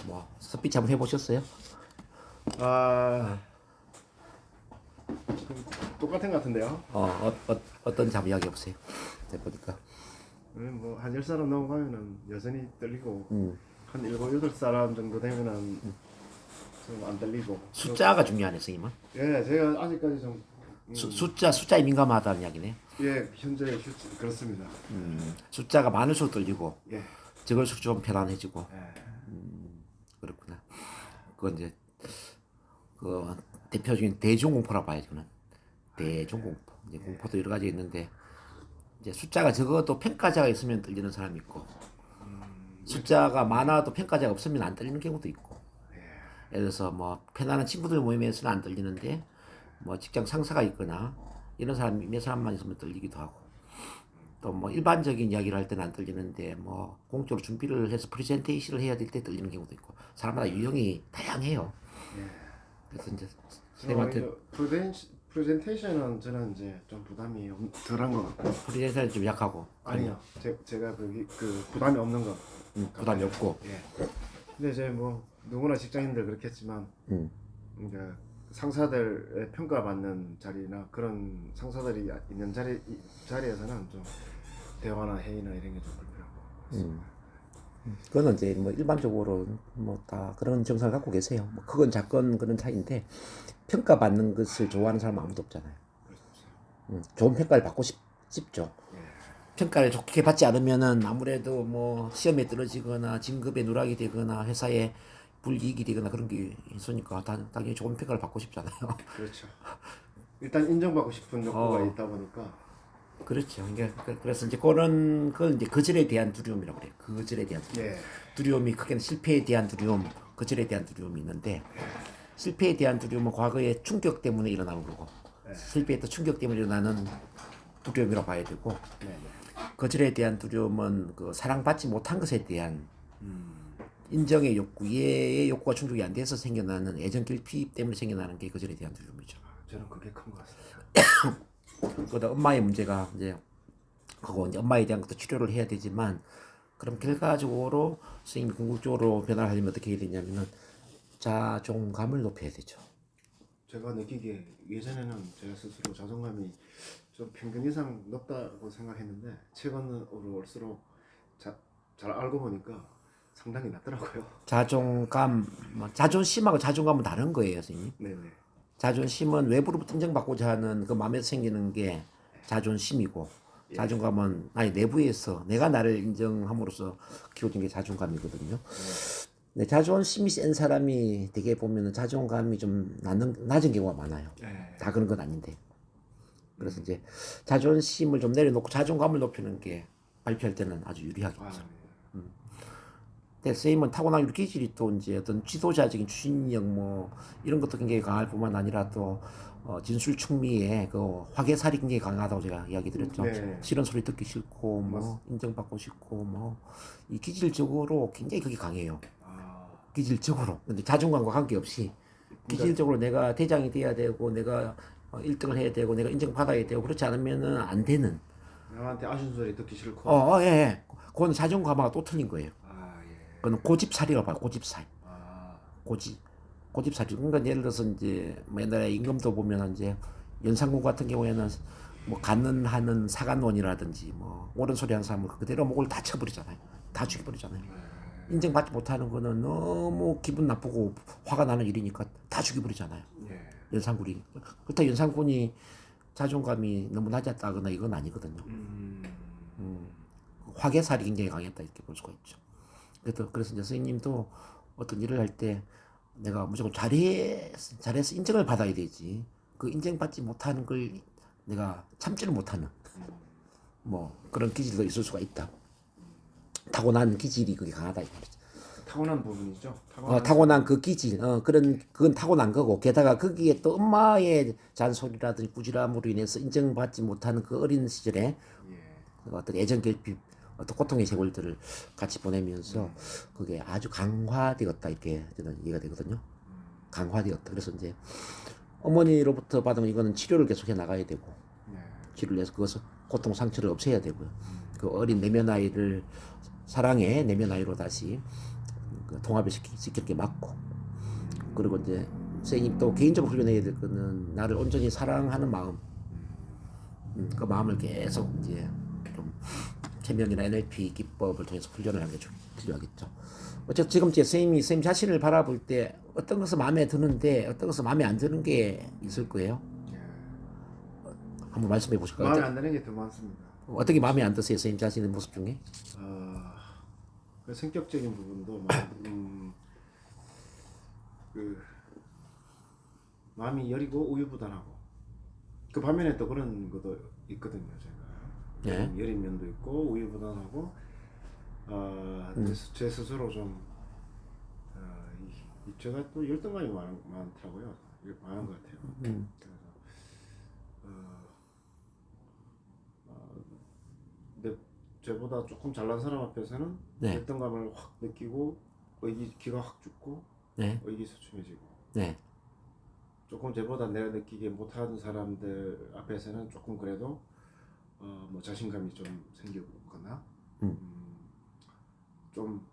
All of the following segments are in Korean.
뭐 스피치 한번 해보셨어요? 아, 똑같은 것 같은데요. 어떤 잠 이야기 해보세요. 해보니까 뭐한 10사람 넘어가면은 여전히 떨리고 음. 한 7, 8사람 정도 되면은 좀 안 떨리고. 숫자가 중요하네, 선생님은. 예, 제가 아직까지 좀 숫자에 민감하다는 이야기네. 예, 현재 그렇습니다. 숫자가 많을수록 떨리고 예. 적을수록 좀 편안해지고. 예. 그렇구나. 그건 이제 그 대표적인 대중공포라고 봐야죠. 저는 대중공포. 이제 공포도 여러 가지 있는데 이제 숫자가 적어도 평가자가 있으면 떨리는 사람이 있고 숫자가 많아도 평가자가 없으면 안 떨리는 경우도 있고. 예를 들어서 뭐 편안한 친구들 모임에서는 안 떨리는데 뭐 직장 상사가 있거나 이런 사람 몇 사람만 있으면 떨리기도 하고 또 뭐 일반적인 이야기를 할 때는 안 떨리는데 뭐 공적으로 준비를 해서 프레젠테이션을 해야 될 때 떨리는 경우도 있고 사람마다 유형이 다양해요. 그래서 이제 선생님한테 프레젠테이션은 저는 이제 좀 부담이 덜한 것 같고. 프레젠테이션 좀 약하고 아니요, 제가 그 부담이 없는 거. 부담이 없고 예. 근데 이제 뭐 누구나 직장인들 그렇겠지만 이제 상사들의 평가받는 자리나 그런 상사들이 있는 자리에서는 좀 대화나 회의나 이런 게 좀 불편하고. 그거는 이제 뭐 일반적으로 뭐 다 그런 정상을 갖고 계세요. 뭐 크건 작건 그런 차이인데 평가받는 것을 좋아하는 사람은 아무도 없잖아요. 좋은 평가를 받고 싶죠. 평가를 좋게 받지 않으면은 아무래도 뭐 시험에 떨어지거나 진급에 누락이 되거나 회사에 불이익이 되거나 그런 게 있으니까 당연히 좋은 평가를 받고 싶잖아요. 그렇죠. 일단 인정받고 싶은 욕구가 어. 있다 보니까. 그렇죠. 그래서 이제 그런 걸 이제 거절에 대한 두려움이라고 그래요. 거절에 대한 두려움. 예. 두려움이 크게는 실패에 대한 두려움, 거절에 대한 두려움이 있는데 실패에 대한 두려움은 과거의 충격 때문에 일어나는 거고 실패했던 충격 때문에 일어나는 두려움이라고 봐야 되고 네. 거절에 대한 두려움은 그 사랑받지 못한 것에 대한 인정의 욕구, 이해의 욕구가 충족이 안 돼서 생겨나는 애정 결핍 때문에 생겨나는 게 거절에 대한 두려움이죠. 저는 그게 큰 것 같습니다. 그보다 엄마의 문제가 이제 그거 이제 엄마에 대한 것도 치료를 해야 되지만 그럼 결과적으로 선생님이 궁극적으로 변화를 하려면 어떻게 해야 되냐면은 자존감을 높여야 되죠. 제가 느끼기에 예전에는 제가 스스로 자존감이 좀 평균 이상 높다고 생각했는데 최근으로 올수록 잘 알고 보니까 상당히 낮더라고요. 자존감, 뭐 자존심하고 자존감은 다른 거예요, 선생님. 네네. 자존심은 외부로부터 인정받고자 하는 그 마음에서 생기는 게 자존심이고 자존감은 아니 내부에서 내가 나를 인정함으로써 키워진 게 자존감이거든요. 근데 자존심이 센 사람이 되게 보면은 자존감이 좀 낮은 경우가 많아요. 네. 다 그런 건 아닌데. 그래서 이제 자존심을 좀 내려놓고 자존감을 높이는 게 발표할 때는 아주 유리하겠죠. 아, 근데 선생님은 타고난 기질이 또 이제 어떤 지도자적인 추진력 뭐 이런 것도 굉장히 강할 뿐만 아니라 또 진술충미의 그 화개살이 굉장히 강하다고 제가 이야기 드렸죠. 네. 싫은 소리 듣기 싫고 뭐 인정받고 싶고 뭐 이 기질적으로 굉장히 그게 강해요. 아, 기질적으로. 근데 자존감과 관계없이 기질적으로 내가 대장이 돼야 되고 내가 1등을 해야 되고 내가 인정받아야 되고 그렇지 않으면은 안 되는. 남한테 아쉬운 소리 듣기 싫고. 예, 예. 그건 자존감하고 또 틀린 거예요. 아, 예. 그건 고집살이라고 봐요. 고집살. 아, 고집살이. 그러니까 예를 들어서 이제 뭐 옛날에 임금도 보면 이제 연산군 같은 경우에는 뭐 간는하는 사관원이라든지 뭐 옳은 소리 하는 사람을 그대로 목을 다 쳐버리잖아요. 다 죽여버리잖아요. 인정받지 못하는 거는 너무 기분 나쁘고 화가 나는 일이니까 다 죽여버리잖아요. 예. 연산군이. 그렇다 연산군이 자존감이 너무 낮았다거나 이건 아니거든요. 화개살이 굉장히 강했다 이렇게 볼 수가 있죠. 그래서 이제 선생님도 어떤 일을 할 때 내가 무조건 잘해서 인정을 받아야 되지. 그 인정받지 못하는 걸 내가 참지를 못하는 뭐 그런 기질도 있을 수가 있다. 타고난 기질이 그게 강하다 이 말이죠. 타고난 부분이죠. 타고난 그 기질, 그건 타고난 거고, 게다가 거기에 또 엄마의 잔소리라든지 꾸지람으로 인해서 인정받지 못하는 그 어린 시절에 예. 어떤 애정 결핍, 어떤 고통의 세월들을 같이 보내면서 그게 아주 강화되었다 이렇게 저는 이해가 되거든요. 강화되었다. 그래서 이제 어머니로부터 받은 이거는 치료를 계속해 나가야 되고, 치료를 해서 그것을 고통 상처를 없애야 되고요. 그 어린 내면 아이를 사랑의 내면 아이로 다시 그 통합을 시키는 게 맞고, 그리고 이제 선생님 또 개인적으로 훈련해야 될 거는 나를 온전히 사랑하는 마음, 그 마음을 계속 이제 좀 체면이나 NLP 기법을 통해서 훈련을 하는 게 필요하겠죠. 어쨌든 지금 제 선생님 자신을 바라볼 때 어떤 것은 마음에 드는데 어떤 것은 마음에 안 드는 게 있을 거예요. 한번 말씀해 보실까요? 마음에 안 드는 게 더 많습니다. 어떻게 마음에 안 드세요, 선생님 자신의 모습 중에? 그 성격적인 부분도 그 마음이 여리고 우유부단하고 그 반면에 또 그런 것도 있거든요. 제가 여린 면도 있고 우유부단하고 제 스스로 좀 제가 또 열등감이 많더라고요. 많은 것 같아요. 그래서 근데 저보다 조금 잘난 사람 앞에서는 열등감을 확 느끼고 기가 확 죽고 의기소침해지고 조금 저보다 내가 느끼게 못하는 사람들 앞에서는 조금 그래도 뭐 자신감이 좀 생기거나 좀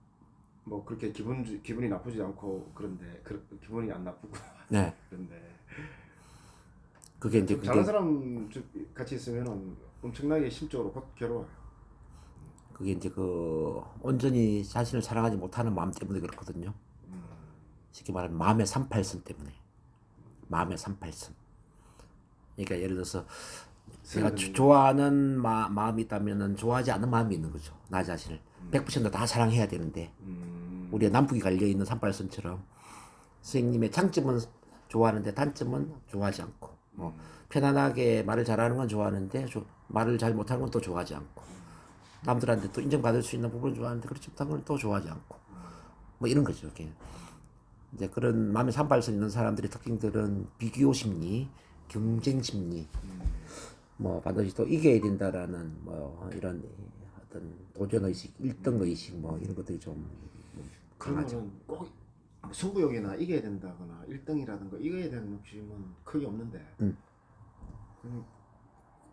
뭐 그렇게 기분이 나쁘지 않고 그런데 기분이 안 나쁘고 그런데 그게 이제 잘난 사람 같이 있으면은 엄청나게 심적으로 괴로워요. 그게 이제 그 온전히 자신을 사랑하지 못하는 마음 때문에 그렇거든요. 쉽게 말하면 마음의 38선 때문에. 마음의 38선. 그러니까 예를 들어서 내가 좋아하는 마음이 있다면은 좋아하지 않는 마음이 있는 거죠. 나 자신을 100%다 사랑해야 되는데 우리가 남북이 갈려 있는 38선처럼 선생님의 장점은 좋아하는데 단점은 좋아하지 않고 편안하게 말을 잘하는 건 좋아하는데 말을 잘 못하는 건 또 좋아하지 않고 남들한테 또 인정받을 수 있는 부분은 좋아하는데 그렇지 못한 건 또 좋아하지 않고 뭐 이런 거죠. 이제 그런 마음의 38선 있는 사람들의 특징들은 비교 심리, 경쟁 심리, 뭐 반드시 또 이겨야 된다라는 뭐 이런 어떤 도전 의식, 1등 의식 뭐 이런 것들이 좀 강하죠. 그러면 꼭 승부욕이나 이겨야 된다거나 1등이라든가 이겨야 되는 욕심은 크게 없는데 그냥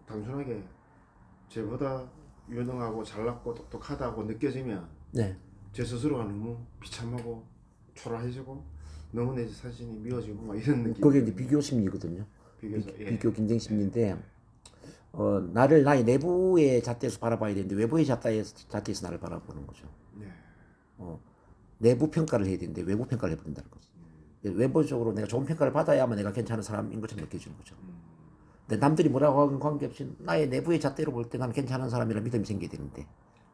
단순하게 쟤보다 유능하고 잘났고 똑똑하다고 느껴지면 제 스스로가 너무 비참하고 초라해지고 너무 내 자신이 미워지고 막 이런 느낌. 그게 이제 비교 심리거든요. 비교 경쟁 심리인데 나를 나의 내부의 잣대에서 바라봐야 되는데 외부의 잣대에서 나를 바라보는 거죠. 내부 평가를 해야 되는데 외부 평가를 해버린다는 거죠. 외부적으로 내가 좋은 평가를 받아야만 내가 괜찮은 사람인 것처럼 느껴지는 거죠. 근데 남들이 뭐라고 하건 관계없이 나의 내부의 잣대로 볼 때 나는 괜찮은 사람이라는 믿음이 생겨야 되는데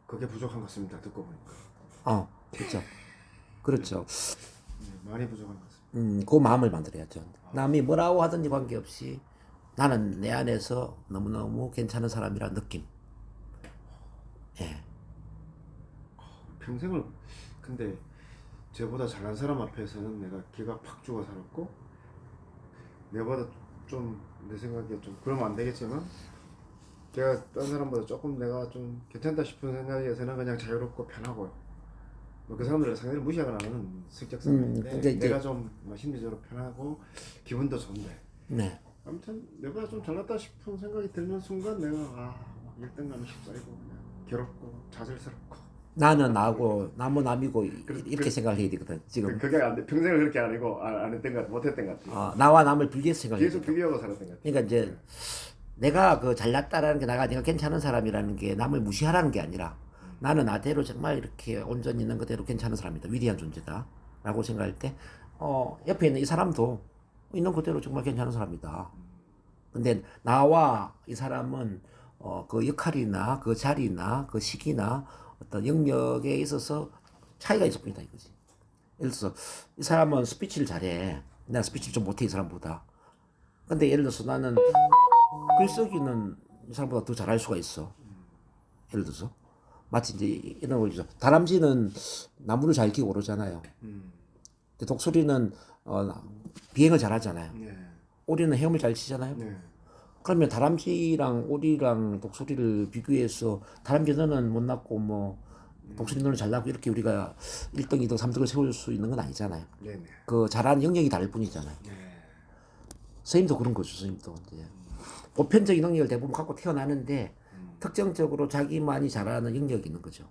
그게 부족한 것 같습니다. 듣고 보니까. 그렇죠. 그렇죠. 많이 부족한 것 같습니다. 그 마음을 만들어야죠. 남이 뭐라고 하든지 관계없이 나는 내 안에서 너무너무 괜찮은 사람이라는 느낌. 평생을 근데 쟤보다 잘난 사람 앞에서는 내가 기가 팍 죽어 살았고 내보다 좀 내 생각에 좀 그러면 안 되겠지만 내가 딴 사람보다 조금 내가 좀 괜찮다 싶은 생각에서는 그냥 자유롭고 편하고요. 뭐 그 사람들을 상대를 무시하거나 하는 성격상인데 내가 좀 심리적으로 편하고 기분도 좋은데 아무튼 내가 좀 잘났다 싶은 생각이 드는 순간 내가 1등감이 휩싸이고 그냥 괴롭고 좌절스럽고 나는 나고 남은 남이고 이렇게 생각을 해야 되거든. 지금 그게 안 돼. 평생을 그렇게 안 하고 안 했던 것 같아. 못했던 것 같아. 나와 남을 비교해서 생각해. 계속 비교하고 살았던 것 같아. 그러니까 이제 내가 그 잘났다라는 게 내가 괜찮은 사람이라는 게 남을 무시하라는 게 아니라 나는 나대로 정말 이렇게 온전히 있는 그대로 괜찮은 사람이다. 위대한 존재다. 라고 생각할 때 옆에 있는 이 사람도 있는 그대로 정말 괜찮은 사람이다. 근데 나와 이 사람은 그 역할이나 그 자리나 그 시기나 어떤 영역에 있어서 차이가 있을 뿐이다 이거지. 예를 들어서 이 사람은 스피치를 잘해. 내가 스피치를 좀 못해 이 사람보다. 근데 예를 들어서 나는 글쓰기는 이 사람보다 더 잘할 수가 있어. 예를 들어서 마치 이제 이런 거죠. 다람쥐는 나무를 잘 키고 오르잖아요. 근데 독수리는 비행을 잘하잖아요. 오리는 헤엄을 잘 치잖아요. 그러면 다람쥐랑 오리랑 독수리를 비교해서 다람쥐 너는 못났고 뭐 독수리 너는 잘나고 이렇게 우리가 1등, 2등, 3등을 세울 수 있는 건 아니잖아요. 그 잘하는 영역이 다를 뿐이잖아요. 선생님도 그런 거죠. 선생님도 이제 보편적인 능력을 대부분 갖고 태어나는데 특정적으로 자기만이 잘하는 영역이 있는 거죠.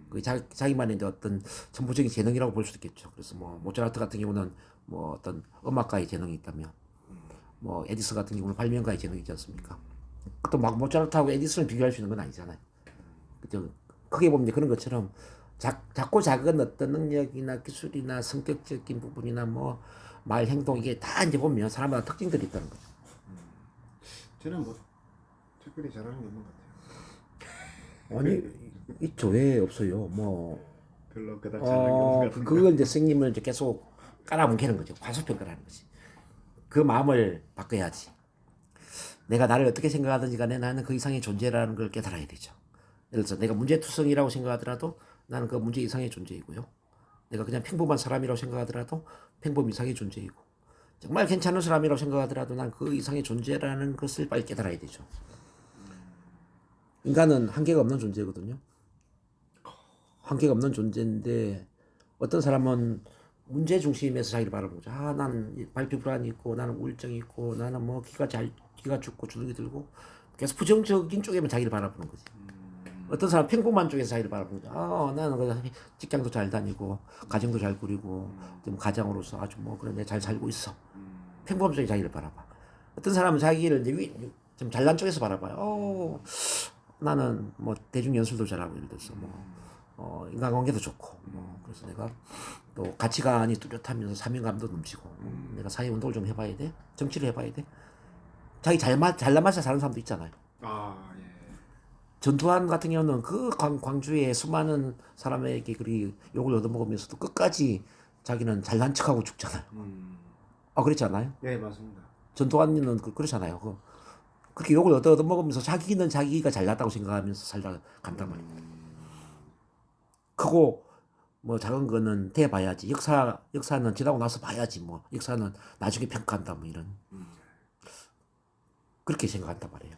그 자기만의 이제 어떤 천부적인 재능이라고 볼 수도 있겠죠. 그래서 뭐 모차르트 같은 경우는 뭐 어떤 음악가의 재능이 있다면, 뭐 에디슨 같은 경우는 발명가의 재능이 있지 않습니까? 또 막 모차르트하고 에디슨을 비교할 수 있는 건 아니잖아요. 그죠? 크게 보면 그런 것처럼 작고 작은 어떤 능력이나 기술이나 성격적인 부분이나 뭐 말 행동 이게 다 이제 보면 사람마다 특징들이 있다는 거죠. 저는 뭐 특별히 잘하는 게 없는 것 같아요. 아니 있죠. 왜 없어요? 뭐 별로 그닥 잘하는 게 없는 것 같아요. 그걸 이제 스님을 이제 계속 깔아뭉개는 거죠. 과소평가라는 거지. 그 마음을 바꿔야지. 내가 나를 어떻게 생각하든지 간에 나는 그 이상의 존재라는 걸 깨달아야 되죠. 예를 들어서 내가 문제투성이라고 생각하더라도 나는 그 문제 이상의 존재이고요. 내가 그냥 평범한 사람이라고 생각하더라도 평범 이상의 존재이고, 정말 괜찮은 사람이라고 생각하더라도 난 그 이상의 존재라는 것을 빨리 깨달아야 되죠. 인간은 한계가 없는 존재거든요. 한계가 없는 존재인데 어떤 사람은 문제 중심에서 자기를 바라보죠. 나는 발표 불안이 있고 나는 우울증이 있고 나는 뭐 기가 죽고 주눅이 들고 계속 부정적인 쪽에만 자기를 바라보는 거지. 어떤 사람 평범한 쪽에서 자기를 바라보는 거죠. 나는 그 직장도 잘 다니고 가정도 잘 꾸리고 좀 가장으로서 아주 뭐 그래 내가 잘 살고 있어. 평범한 쪽에 자기를 바라봐. 어떤 사람은 자기를 이제 좀 잘난 쪽에서 바라봐요. 나는 뭐 대중 연설도 잘하고 예를 들어서 뭐 인간관계도 좋고 그래서 내가 또 가치관이 뚜렷하면서 사명감도 넘치고 내가 사회운동을 좀 해봐야 돼, 정치를 해봐야 돼. 자기 잘난 맛에 사는 사람도 있잖아요. 예. 전두환 같은 경우는 그 광주에 수많은 사람에게 그리 욕을 얻어먹으면서도 끝까지 자기는 잘난 척하고 죽잖아요. 그렇지 않아요? 예, 맞습니다. 전두환은 그렇잖아요. 그렇게 욕을 얻어먹으면서 자기는 자기가 잘났다고 생각하면서 살다 간단 말이에요. 크고 뭐 작은 거는 돼봐야지. 역사는 지나고 나서 봐야지. 뭐 역사는 나중에 평가한다. 뭐 이런 그렇게 생각한단 말이에요.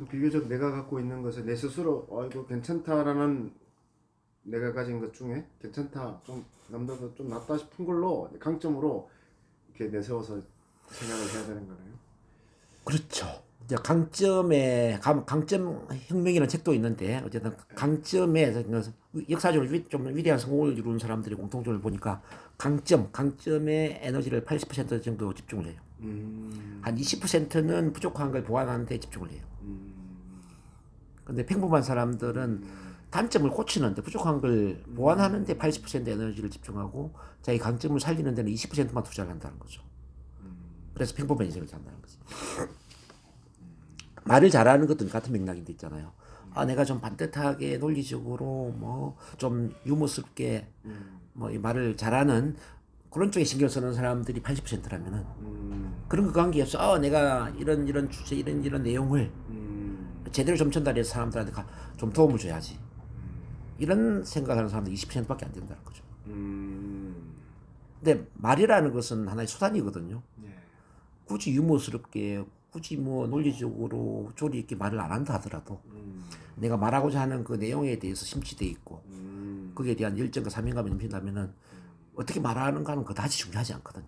비교적 내가 갖고 있는 것을 내 스스로 이거 괜찮다라는 내가 가진 것 중에 괜찮다, 좀 남들보다 좀 낫다 싶은 걸로 강점으로 이렇게 내세워서 생각을 해야 되는 거네요. 그렇죠. 이제 강점 혁명이라는 책도 있는데 어쨌든 강점에 역사적으로 좀 위대한 성공을 이룬 사람들의 공통점을 보니까 강점의 에너지를 80% 정도 집중을 해요. 한 20%는 부족한 걸 보완하는 데 집중을 해요. 근데 평범한 사람들은 단점을 고치는데 부족한 걸 보완하는 데 80% 에너지를 집중하고 자기 강점을 살리는 데는 20%만 투자를 한다는 거죠. 그래서 평범한 인생을 산다는 거지. 말을 잘하는 것도 같은 맥락인데 있잖아요. 내가 좀 반듯하게 논리적으로 뭐 좀 유머스럽게 뭐 이 말을 잘하는 그런 쪽에 신경 쓰는 사람들이 80%라면은 그런 거 관계없어. 내가 이런 주제 이런 내용을 제대로 좀 전달해서 사람들한테 좀 도움을 줘야지. 이런 생각하는 사람들 20%밖에 안 된다는 거죠. 근데 말이라는 것은 하나의 수단이거든요. 굳이 유머스럽게 굳이 뭐 논리적으로 조리 있게 말을 안 한다 하더라도 내가 말하고자 하는 그 내용에 대해서 심취돼 있고 거기에 대한 열정과 사명감이 넘친다면은 어떻게 말하는가는 그다지 중요하지 않거든요.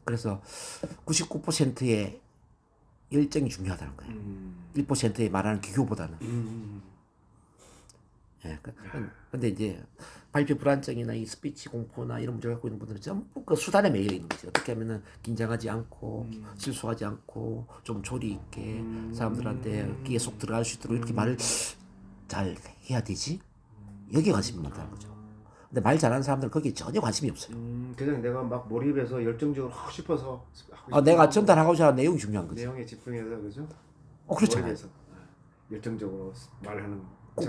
그래서 99%의 열정이 중요하다는 거예요. 1%의 말하는 기교보다는. 예, 근데 이제 발표 불안증이나 이 스피치 공포나 이런 문제를 갖고 있는 분들은 전부 그 수단에 매여 있는 거죠. 어떻게 하면은 긴장하지 않고 실수하지 않고 좀 조리 있게 사람들한테 귀에 쏙 들어갈 수 있도록 이렇게 말을 잘 해야 되지? 여기에 관심이 많다는 거죠. 근데 말 잘하는 사람들은 거기에 전혀 관심이 없어요. 그냥 내가 막 몰입해서 열정적으로 하고 싶어서 내가 전달하고자 하는 내용이 중요한 거지. 내용에 집중해서 그죠? 그렇잖아요. 몰입해서 열정적으로 말하는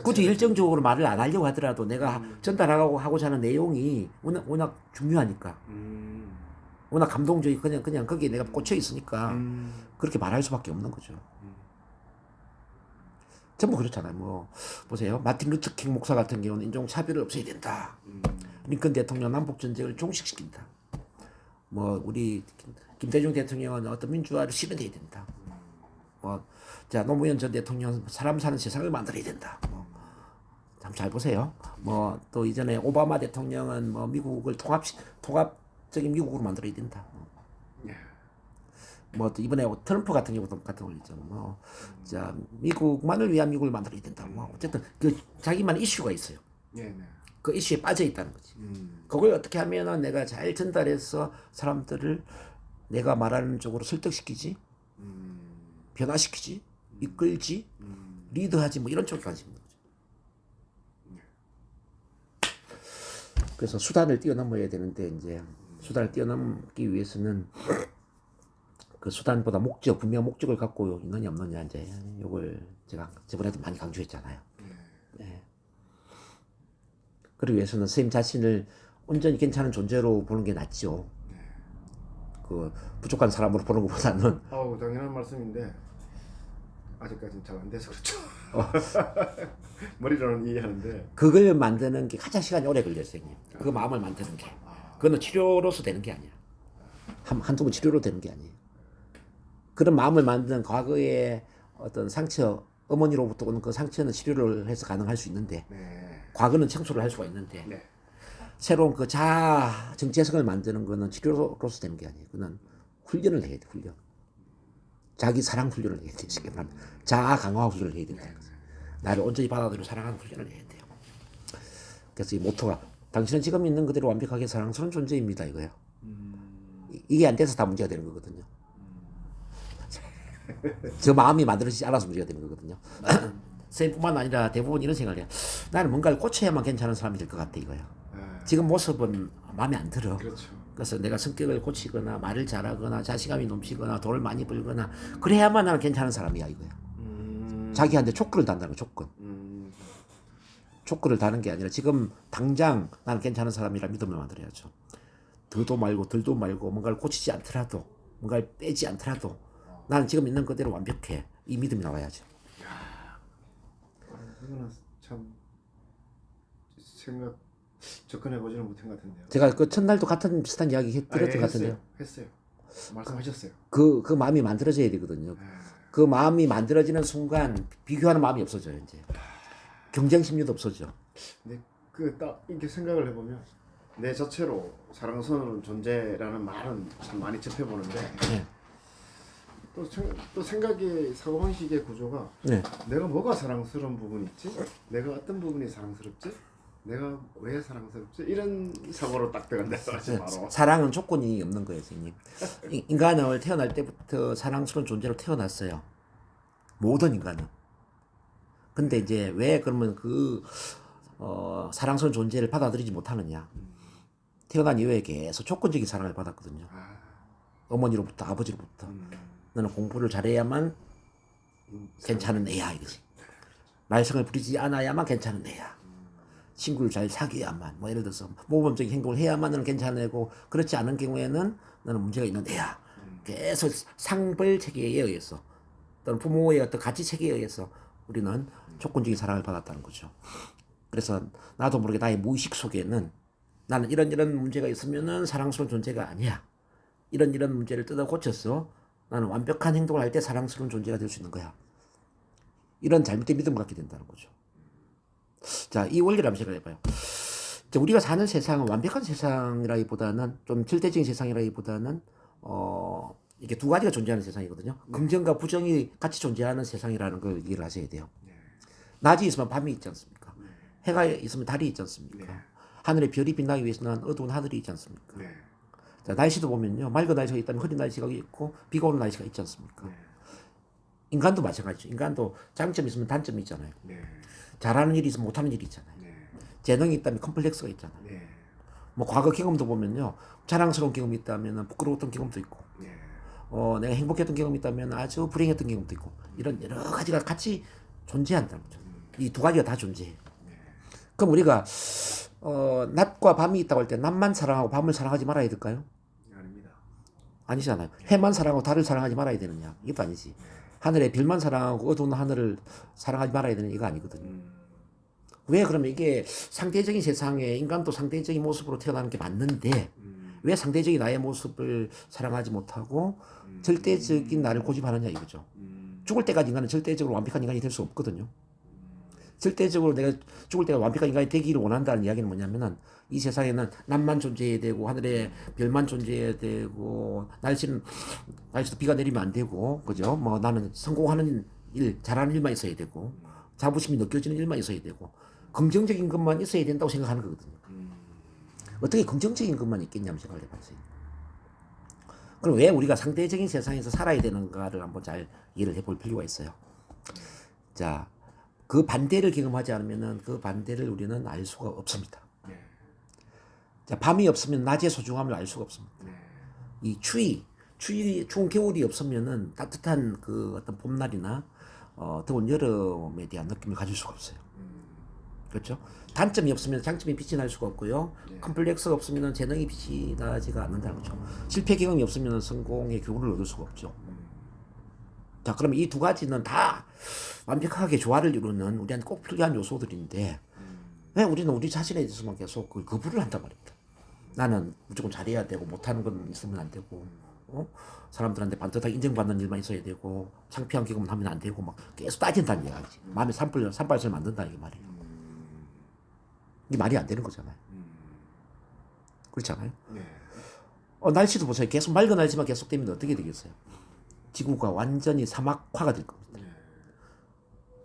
굳이 일정적으로 말을 안 하려고 하더라도 내가 전달하고자 하는 내용이 워낙 중요하니까 워낙 감동적이 그냥 거기에 내가 꽂혀 있으니까 그렇게 말할 수밖에 없는 거죠. 전부 그렇잖아요. 뭐 보세요. 마틴 루터킹 목사 같은 경우는 인종차별을 없애야 된다. 링컨 대통령 남북전쟁을 종식시킨다. 뭐 우리 김대중 대통령은 어떤 민주화를 실현해야 된다. 자 노무현 전 대통령 사람 사는 세상을 만들어야 된다. 참 잘 보세요. 뭐 또 이전에 오바마 대통령은 뭐 미국을 통합적인 미국으로 만들어야 된다. 뭐 이번에 트럼프 같은 경우도 같은 거 있잖아. 뭐, 자 미국만을 위한 미국을 만들어야 된다. 뭐 어쨌든 그 자기만 이슈가 있어요. 네, 네. 그 이슈에 빠져 있다는 거지. 그걸 어떻게 하면은 내가 잘 전달해서 사람들을 내가 말하는 쪽으로 설득시키지, 변화시키지, 이끌지, 리드하지 뭐 이런 쪽에 관심 있는 거죠. 그래서 수단을 뛰어넘어야 되는데 이제 수단을 뛰어넘기 위해서는 그 수단보다 목적, 분명 목적을 갖고 있느냐 없느냐 이제 요걸 제가 저번에도 많이 강조했잖아요. 네. 그러기 위해서는 선생님 자신을 온전히 괜찮은 존재로 보는 게 낫죠. 그 부족한 사람으로 보는 것보다는. 아우 당연한 말씀인데 아직까지는 잘 안 돼서 그렇죠. 머리로는 이해하는데 그걸 만드는 게 가장 시간이 오래 걸려요, 선생님. 그 마음을 만드는 게. 그거는 치료로서 되는 게 아니야. 한두 번 치료로 되는 게 아니에요. 그런 마음을 만드는 과거의 어떤 상처, 어머니로부터 오는 그 상처는 치료를 해서 가능할 수 있는데, 네. 과거는 청소를 할 수가 있는데, 네. 새로운 그 자아 정체성을 만드는 거는 치료로서 되는 게 아니에요. 그는 훈련을 해야 돼, 훈련. 자기 사랑 훈련을 해야 돼. 쉽게 말하면 자아 강화 훈련을 해야 된다는 거죠. 나를 온전히 받아들이고 사랑하는 훈련을 해야 돼요. 그래서 이 모토가 당신은 지금 있는 그대로 완벽하게 사랑스러운 존재입니다, 이거예요. 이게 안 돼서 다 문제가 되는 거거든요. 저 마음이 만들어지지 않아서 문제가 되는 거거든요. 선생님뿐만 아니라 대부분 이런 생각을 해요. 나는 뭔가를 고쳐야만 괜찮은 사람이 될 것 같아, 이거예요. 지금 모습은 마음에 안 들어. 그렇죠. 그래서 내가 성격을 고치거나 말을 잘하거나 자신감이 넘치거나 돈을 많이 벌거나 그래야만 나는 괜찮은 사람이야, 이거야. 자기한테 촉구를 단다는 거, 조건. 촉구를 다는 게 아니라 지금 당장 나는 괜찮은 사람이라 믿음을 만들어야죠. 더도 말고 덜도 말고 뭔가를 고치지 않더라도 뭔가를 빼지 않더라도 나는 지금 있는 그대로 완벽해. 이 믿음이 나와야죠. 이거는 참 생각 접근해 보지는 못한 것 같은데요. 제가 그 첫날도 같은 비슷한 이야기 드렸던 것 같은데요. 했어요. 말씀하셨어요. 그 마음이 만들어져야 되거든요. 그 마음이 만들어지는 순간 비교하는 마음이 없어져요. 이제 경쟁 심리도 없어져. 근데 그 딱 이렇게 생각을 해보면 내 자체로 사랑스러운 존재라는 말은 참 많이 접해보는데 네. 또 생각의 사고방식의 구조가 네. 내가 뭐가 사랑스러운 부분이 있지? 내가 어떤 부분이 사랑스럽지? 내가 왜 사랑스럽지? 이런 사고로 딱 들어간다. 바로. 사랑은 조건이 없는 거예요, 선생님. 인간을 태어날 때부터 사랑스러운 존재로 태어났어요. 모든 인간은. 근데 이제 왜 그러면 그 사랑스러운 존재를 받아들이지 못하느냐? 태어난 이후에 계속 조건적인 사랑을 받았거든요. 어머니로부터 아버지로부터. 너는 공부를 잘해야만 괜찮은 애야, 이거지. 말썽을 부리지 않아야만 괜찮은 애야. 친구를 잘 사귀어야만, 뭐 예를 들어서 모범적인 행동을 해야만 너는 괜찮은 애고, 그렇지 않은 경우에는 너는 문제가 있는 애야. 계속 상벌 체계에 의해서 또는 부모의 어떤 가치 체계에 의해서 우리는 조건적인 사랑을 받았다는 거죠. 그래서 나도 모르게 나의 무의식 속에는 나는 이런 문제가 있으면은 사랑스러운 존재가 아니야. 이런 문제를 뜯어 고쳐서 나는 완벽한 행동을 할 때 사랑스러운 존재가 될 수 있는 거야. 이런 잘못된 믿음을 갖게 된다는 거죠. 자, 이 원리를 한번 생각해봐요. 우리가 사는 세상은 완벽한 세상이라기보다는 좀 절대적인 세상이라기보다는 이게 두 가지가 존재하는 세상이거든요. 긍정과 부정이 같이 존재하는 세상이라는 걸 이해를 하셔야 돼요. 낮이 있으면 밤이 있지 않습니까? 해가 있으면 달이 있지 않습니까? 하늘에 별이 빛나기 위해서는 어두운 하늘이 있지 않습니까? 자, 날씨도 보면요, 맑은 날씨가 있다면 흐린 날씨가 있고 비가 오는 날씨가 있지 않습니까? 인간도 마찬가지죠. 인간도 장점이 있으면 단점이 있잖아요. 잘하는 일이 있으면 못하는 일이 있잖아요. 재능이 있다면 컴플렉스가 있잖아요. 뭐 과거 경험도 보면요, 자랑스러운 경험이 있다면 부끄러웠던 경험도 있고, 내가 행복했던 경험이 있다면 아주 불행했던 경험도 있고, 이런 여러 가지가 같이 존재한다는 거죠. 이 두 가지가 다 존재해요. 그럼 우리가 낮과 밤이 있다고 할 때 낮만 사랑하고 밤을 사랑하지 말아야 될까요? 아닙니다. 아니잖아요. 해만 사랑하고 달을 사랑하지 말아야 되느냐? 이것도 아니지. 하늘에 별만 사랑하고 어두운 하늘을 사랑하지 말아야 되는 이거 아니거든요. 왜 그러면 이게 상대적인 세상에 인간도 상대적인 모습으로 태어나는 게 맞는데 왜 상대적인 나의 모습을 사랑하지 못하고 절대적인 나를 고집하느냐 이거죠. 죽을 때까지 인간은 절대적으로 완벽한 인간이 될 수 없거든요. 절대적으로 내가 죽을 때가 완벽한 인간이 되기를 원한다는 이야기는 뭐냐면은 이 세상에는 남만 존재해야 되고 하늘에 별만 존재해야 되고 날씨도 비가 내리면 안 되고 그죠? 뭐 나는 성공하는 일, 잘하는 일만 있어야 되고 자부심이 느껴지는 일만 있어야 되고 긍정적인 것만 있어야 된다고 생각하는 거거든요. 어떻게 긍정적인 것만 있겠냐면 생각을 해봤어요. 그럼 왜 우리가 상대적인 세상에서 살아야 되는가를 한번 잘 이해를 해볼 필요가 있어요. 자, 그 반대를 경험하지 않으면은 그 반대를 우리는 알 수가 없습니다. 자, 밤이 없으면 낮의 소중함을 알 수가 없습니다. 이 추운 겨울이 없으면은 따뜻한 그 어떤 봄날이나 더운 여름에 대한 느낌을 가질 수가 없어요. 그렇죠? 단점이 없으면 장점이 빛이 날 수가 없고요. 컴플렉스가 없으면 재능이 빛이 나지가 않는다는 거죠. 실패 경험이 없으면 성공의 교훈을 얻을 수가 없죠. 자, 그러면 이 두 가지는 다 완벽하게 조화를 이루는 우리한테 꼭 필요한 요소들인데 왜 우리는 우리 자신에 대해서만 계속 그 거부를 한단 말입니다. 나는 무조건 잘해야 되고 못하는 건 있으면 안 되고 사람들한테 반듯하게 인정받는 일만 있어야 되고 창피한 경험은 하면 안 되고 막 계속 따진다는 이야기지. 마음에 산발을 만든다 이게 말이에요. 이게 말이 안 되는 거잖아요. 그렇지 않아요? 날씨도 보세요. 계속 맑은 날씨만 계속되면 어떻게 되겠어요? 지구가 완전히 사막화가 될 겁니다.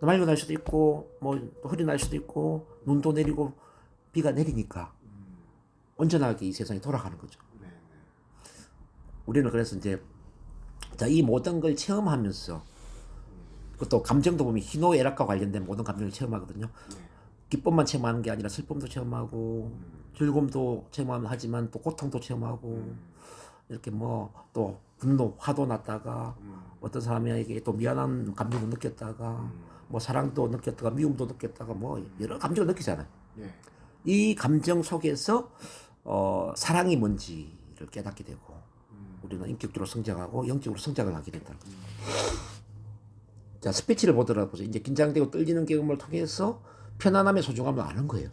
맑은 날씨도 있고 뭐 흐린 날씨도 있고 눈도 내리고 비가 내리니까 온전하게 이 세상이 돌아가는 거죠. 우리는 그래서 이제 자, 이 모든 걸 체험하면서 그것도 감정도 보면 희노애락과 관련된 모든 감정을 체험하거든요. 기쁨만 체험하는 게 아니라 슬픔도 체험하고 즐거움도 체험하지만 또 고통도 체험하고 이렇게 뭐 또 분노, 화도 났다가 어떤 사람에게 또 미안한 감정도 느꼈다가 뭐 사랑도 느꼈다가 미움도 느꼈다가 뭐 여러 감정을 느끼잖아요. 이 감정 속에서 사랑이 뭔지를 깨닫게 되고 우리는 인격적으로 성장하고 영적으로 성장을 하게 된다는 거죠. 자, 스피치를 보더라도 이제 긴장되고 떨리는 경험을 통해서 편안함의 소중함을 아는 거예요.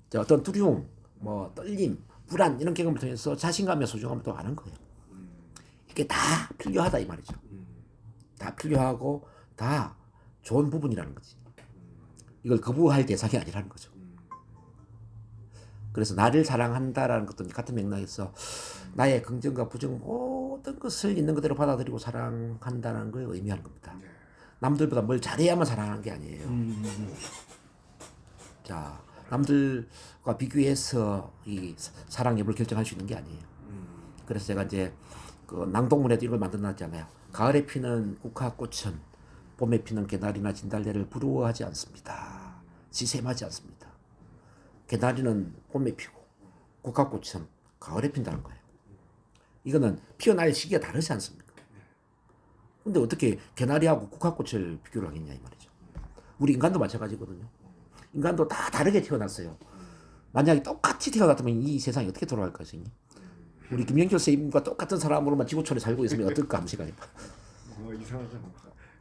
자, 어떤 두려움, 뭐 떨림, 불안 이런 경험을 통해서 자신감의 소중함을 또 아는 거예요. 이게 다 필요하다 이 말이죠. 다 필요하고 다 좋은 부분이라는 거지. 이걸 거부할 대상이 아니라는 거죠. 그래서 나를 사랑한다라는 것도 같은 맥락에서 나의 긍정과 부정 모든 것을 있는 그대로 받아들이고 사랑한다는 걸 의미하는 겁니다. 남들보다 뭘 잘해야만 사랑하는 게 아니에요. 자, 남들과 비교해서 이 사랑 여부를 결정할 수 있는 게 아니에요. 그래서 제가 이제 그 낭독문에도 이걸 만들어놨잖아요. 가을에 피는 국화꽃은 봄에 피는 개나리나 진달래를 부러워하지 않습니다. 지샘하지 않습니다. 개나리는 봄에 피고 국화꽃은 가을에 핀다는 거예요. 이거는 피어날 시기가 다르지 않습니까? 근데 어떻게 개나리하고 국화꽃을 비교를 하겠냐 이 말이죠. 우리 인간도 마찬가지거든요. 인간도 다 다르게 태어났어요. 만약에 똑같이 태어났다면 이 세상이 어떻게 돌아갈까요, 선생님? 우리 김영철 선생님과 똑같은 사람으로만 지구촌에 살고 있으면 어떨까 한번 생각해봐. 이상하죠.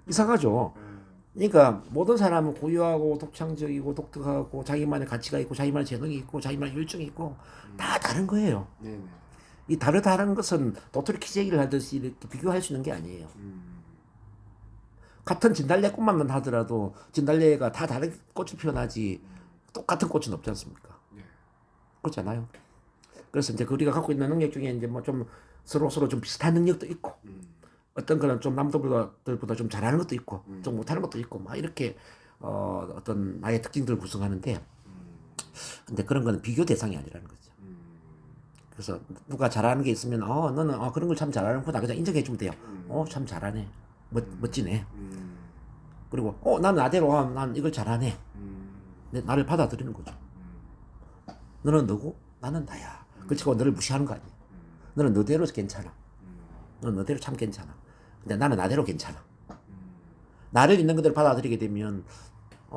이상하죠. 그러니까 모든 사람은 고유하고 독창적이고 독특하고 자기만의 가치가 있고 자기만의 재능이 있고 자기만의 열정이 있고 다 다른 거예요. 이 다르다는 것은 도토리 키재기를 하듯이 이렇게 비교할 수 있는 게 아니에요. 같은 진달래 꽃만 하더라도 진달래가 다 다른 꽃이 피어나지 똑같은 꽃은 없지 않습니까? 그렇지 않아요? 그래서 이제 우리가 갖고 있는 능력 중에 이제 뭐 좀 서로 좀 비슷한 능력도 있고 어떤 거는 좀 남들보다 좀 잘하는 것도 있고 좀 못하는 것도 있고 막 이렇게 어떤 나의 특징들을 구성하는데 근데 그런 거는 비교 대상이 아니라는 거죠. 그래서 누가 잘하는 게 있으면 너는 그런 걸 참 잘하는구나 그냥 인정해 주면 돼요. 참 잘하네. 멋지네. 그리고 난 나대로 난 이걸 잘하네. 나를 받아들이는 거죠. 너는 너고 나는 나야. 그렇지고 너를 무시하는 거 아니야. 너는 너대로 괜찮아. 너는 너대로 참 괜찮아. 근데 나는 나대로 괜찮아. 나를 있는 그대로 받아들이게 되면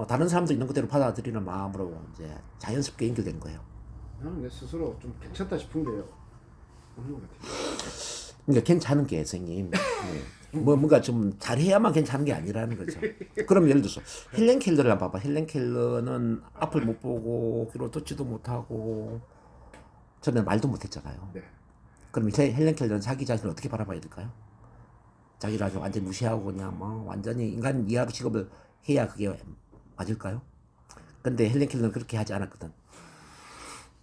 다른 사람도 있는 그대로 받아들이는 마음으로 이제 자연스럽게 연결되는 거예요. 나는 내 스스로 좀 괜찮다 싶은 게요. 없는 것 같아요. 그러니까 괜찮은 게 선생님. 뭔가 좀 잘해야만 괜찮은 게 아니라는 거죠. 그럼 예를 들어서 헬렌 켈러를 한번 봐봐. 헬렌 켈러는 앞을 못 보고 귀로 듣지도 못하고 전에 말도 못했잖아요. 그럼 이제 헬렌 켈러는 자기 자신을 어떻게 바라봐야 될까요? 자기를 아주 완전히 무시하고 그냥 뭐 완전히 인간 이하로 취급을 해야 그게 맞을까요? 근데 헬렌 켈러는 그렇게 하지 않았거든.